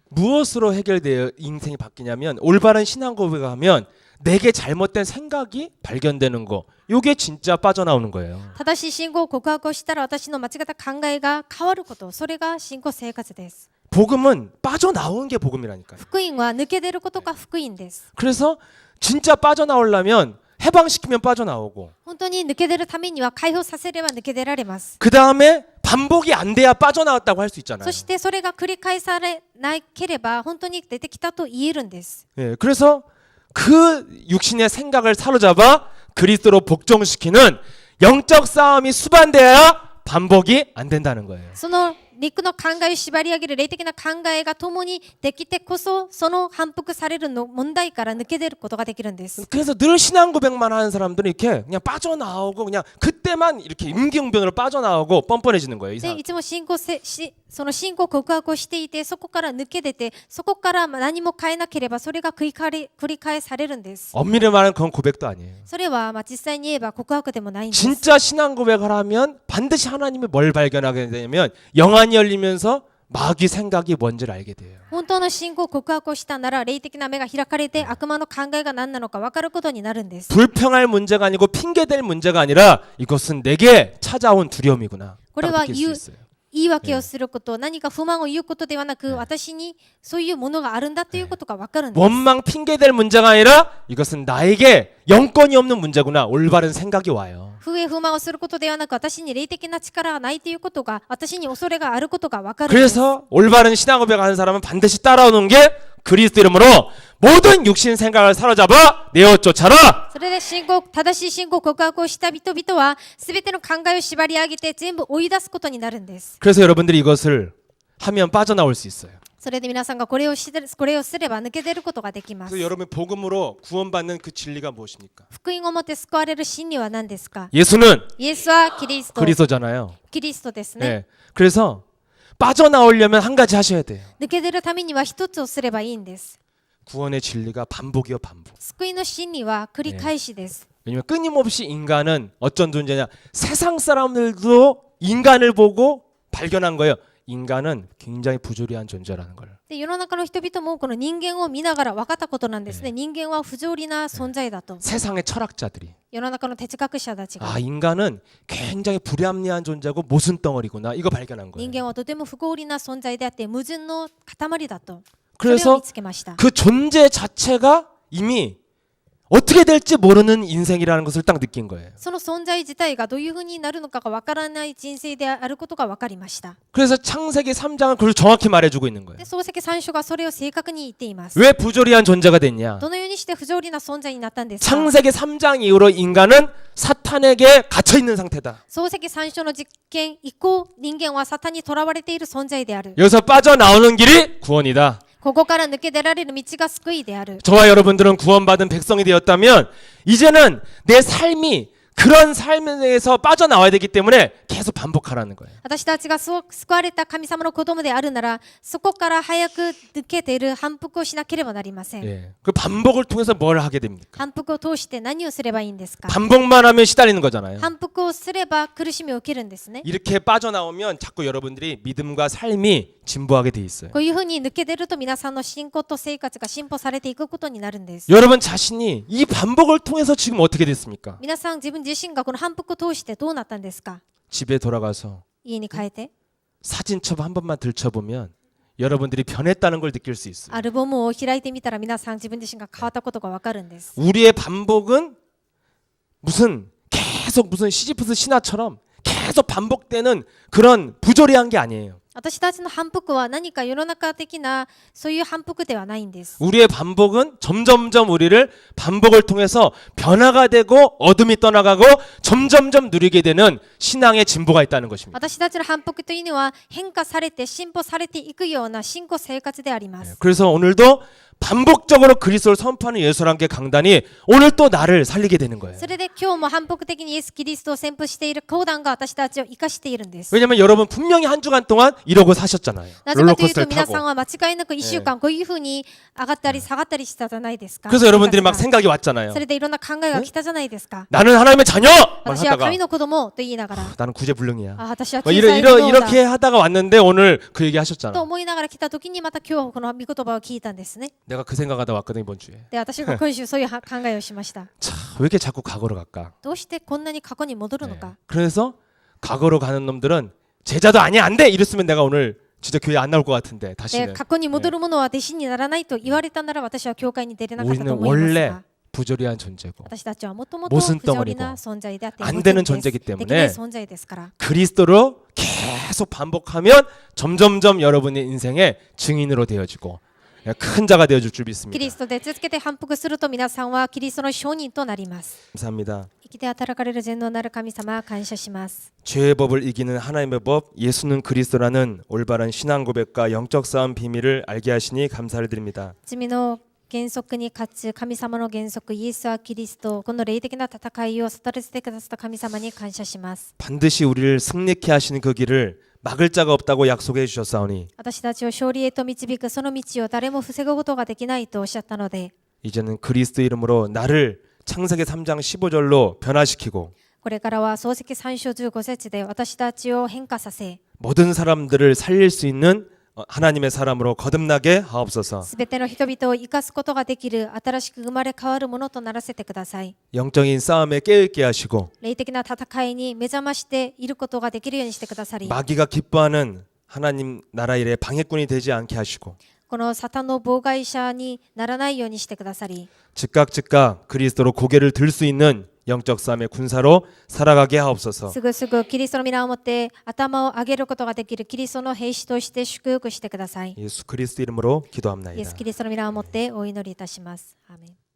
무엇으로 해결돼요? 인생이 바뀌냐면 올바른 신앙 고백하면 내게 잘못된 생각이 발견되는 거. 요게 진짜 빠져나오는 거예요. 正しい信仰を告白をしたら私の間違った考えが変わること、それが信仰生活です。 복음은 빠져나오는 게 복음이라니까요. 福音は抜け出ることが福音です。 그래서 진짜 빠져나오려면 해방시키면 빠져나오고 本当に抜け出るためには解放させれば抜け出られます。 그 다음에 반복이 안 돼야 빠져나왔다고 할 수 있잖아요. そしてそれが繰り返されなければ本当に出てきたと言えるんです。 예, 그래서 그 육신의 생각을 사로잡아 그리스도로 복종시키는 영적 싸움이 수반돼야 반복이 안 된다는 거예요. その肉の考えを縛り上げる霊的な考えが共にできてこそその反復されるの問題から抜け出ることができるんです。 그래서 늘 신앙 고백만 하는 사람들은 이렇게 그냥 빠져나오고 그냥 그때만 이렇게 임기응변으로 빠져나오고 뻔뻔해지는 거예요. で 이상. いつもその信仰告白をしていてそこから抜け出てそこから何も変えなければそれが繰り返されるんです。 엄밀히 말하면 그건 고백도 아니에요. それは実際に言えば告白でもないんです。 진짜 신앙 고백을 하면 반드시 하나님이 뭘 발견하게 되냐면 영안이 열리면서 마귀 생각이 뭔지를 알게 돼요. 本当の信仰告白をしたなら霊的な目が開かれて悪魔の考えが何なのか分かることになるんです。 불평할 문제가 아니고 핑계댈 문제가 아니라 이것은 내게 찾아온 두려움이구나. これは 딱 느낄 수 있어요. 言い訳をすること、何か不満を言うことではなく、私にそういうものがあるんだということが分かるんです。 원망 핑계될 문제가 아니라 이것은 나에게 영권이 없는 문제구나. 올바른 생각이 와요. 不平不満をすることではなく、私に霊的な力がないということが、私に恐れがあることが分かるんです。 그래서 올바른 신앙 고백하는 사람은 반드시 따라오는 게 그리스도 이름으로 모든 육신 생각을 사로잡아 내어 쫓아라. それで正しい信仰告白をした人々は、すべての考えを縛り上げて全部追い出すことになるんです。 그래서 여러분들이 이것을 하면 빠져나올 수 있어요. それで皆さんがこれをすれば抜け出ることができます。 그래서 여러분 복음으로 구원받는 그 진리가 무엇입니까? 福音をもって救われる真理は何ですか？ 예수는 イエスはキリスト。 그리스도잖아요. キリストですね。 네. 그래서 빠져나오려면 한 가지 하셔야 돼요. 抜け出るためには一つをすればいいんです。 구원의 진리가 반복이요, 반복. 救いの真理は繰り返しです。 왜냐면 끊임없이 인간은 어떤 존재냐? 세상 사람들도 인간을 보고 발견한 거예요. 인간은 굉장히 부조리한 존재라는 걸. で世の中の人々もこの人間を見ながら分かったことなんですね。人間は不条理な存在だと。 세상의 철학자들이 世の中の哲学者たちが 아 인간은 굉장히 불합리한 존재고 모순 덩어리구나 이거 발견한 거예요. 人間はとても不合理な存在であって矛盾の塊だと。そ 그래서 れを見つけました。 그 존재 자체가 이미 어떻게 될지 모르는 인생이라는 것을 딱 느낀 거예요. その存在自体がどういうふうになるのかが分からない人生であることが分かりました。 그래서 창세기 3장은 그걸 정확히 말해주고 있는 거예요. で漱石三書がそれを正確に言っています。 왜 부조리한 존재가 됐냐? どのようにして不条理な存在になったんですか？ 창세기 3장 이후로 인간은 사탄에게 갇혀 있는 상태다. 漱石三書の実験以降、人間はサタンに囚われている存在である。 여기서 빠져나오는 길이 구원이다. ここから抜け出られる道が救いである。 저와 여러분들은 구원받은 백성이 되었다면 이제는 내 삶이 그런 삶에서 빠져나와야 되기 때문에 계속 반복하라는 거예요. 私たちが救われた神様の子供であるなら、そこから早く抜け出る反復をしなければなりません。 예. 그 반복을 통해서 뭘 하게 됩니까? 反復を通して何をすればいいんですか？ 반복만 하면 시달리는 거잖아요. 反復をすれば苦しみを受けるんですね。 이렇게 빠져나오면 자꾸 여러분들이 믿음과 삶이 진보하게 돼 있어요. こういうふうに抜け出ると皆さんの信仰と生活が進歩されていくことになるんです。 여러분 자신이 이 반복을 통해서 지금 어떻게 됐습니까? 皆さん自分自身がこの反復を通してどうなったんですか？ 집에 돌아가서 家に帰って 사진첩 한 번만 들춰보면 여러분들이 변했다는 걸 느낄 수 있어요. アルバムを開いてみたら皆さん自分自身が変わったことがわかるんです。 우리의 반복은 계속 무슨 시지프스 신화처럼 계속 반복되는 그런 부조리한 게 아니에요. 私たちの反復は何か世の中的なそういう反復ではないんです。 우리의 반복은 점점점 우리를 반복을 통해서 변화가 되고 어둠이 떠나가고 점점점 누리게 되는 신앙의 진보가 있다는 것입니다. 私たちの反復というのは変化されて進歩されていくような信仰生活であります。 그래서 오늘도 반복적으로 그리스도를 선포하는 예수랑계 강단이 오늘 또 나를 살리게 되는 거예요. それで今日も反復的にイエス・キリストを宣布している講談が私たちを生かしているんです。 왜냐하면 여러분 분명히 한 주간 동안 이러고 사셨잖아요. なぜかというと 롤러코스터를 皆 타고. さんは間違いなく1週間こういうふうに上がったり下がったりしたじゃないですか。 그래서 여러분들이 막 そ 생각이 왔잖아요. れでいろんな考えが来たじゃないですか。 나는 하나님의 자녀! 막 私は 하다가 神の子供と言いながら、 나는 구제불능이야. あ、私は 뭐 小さいものだ 이렇게 하다가 왔는데 오늘 그 얘기 と 하셨잖아. 思いながら来た時にまた今日この御言葉を聞いたんですね。 내가 그 생각하다 왔거든 이번 주에. で、私が今週そういう考えをしました。 자, 왜 이렇게 자꾸 과거로 갈까? どうしてこんなに過去に戻るのか。 그래서 과거로 가는 놈들은 제자도 아니야 안 돼. 이랬으면 내가 오늘 진짜 교회 안 나올 것 같은데 で、 다시는. 過去に戻るものは弟子にならないと言われたなら私は教会に出れなかったと 우리는 思います 원래 が、 부조리한 존재고 私たちはもともと 모순 不条 덩어리고 理な存在であって、 안 矛 되는 盾 존재이기 できない 때문에 存在ですから。 그리스도로 계속 반복하면 점점점 여러분의 인생의 증인으로 되어지고 큰 자가 되어줄 줄 キ 믿습니다. リストで続けて反復すると皆さんはキリストの証人となります。 감사합니다. 生きて働かれる全能なる神様、感謝します。 죄의 법을 이기는 하나님의 법 예수는 그리스도라는 올바른 신앙 고백과 영적 싸움 비밀을 알게 하시니 감사를 드립니다. 罪の原則に勝つ神様の原則、イエスはキリスト、この霊的な戦いを悟らせてくださった神様に感謝します。 반드시 우리를 승리케 하시는 그 길을 막을 자가 없다고 약속해 주셨사오니 私たちを勝利へと導くその道を誰も防ぐことができないとおっしゃったので、 이제는 그리스도 이름으로 나를 창세기 3장 15절로 변화시키고 これからは漱石3章15節で私たちを変化させ、 모든 사람들을 살릴 수 있는 하나님의 사람으로 거듭나게 하옵소서. すべての人々を生かすことができる新しく生まれ変わるものとならせてください。 영적인 싸움에 깨있게 하시고 霊的な戦いに目覚ましていることができるようにしてくださり、 마귀가 기뻐하는 하나님 나라 일의 방해꾼이 되지 않게 하시고 このサタンの妨害者にならないようにしてくださり、 즉각 그리스도로 고개를 들 수 있는 영적 싸움의 군사로 살아가게 하옵소서. すぐすぐキリストの皆をもって頭を上げることができるキリストの兵士として祝福してください。 예수 그리스도 이름으로 イエ 기도합나이다. ス・キリストの皆をもってお祈りいたします。アーメン。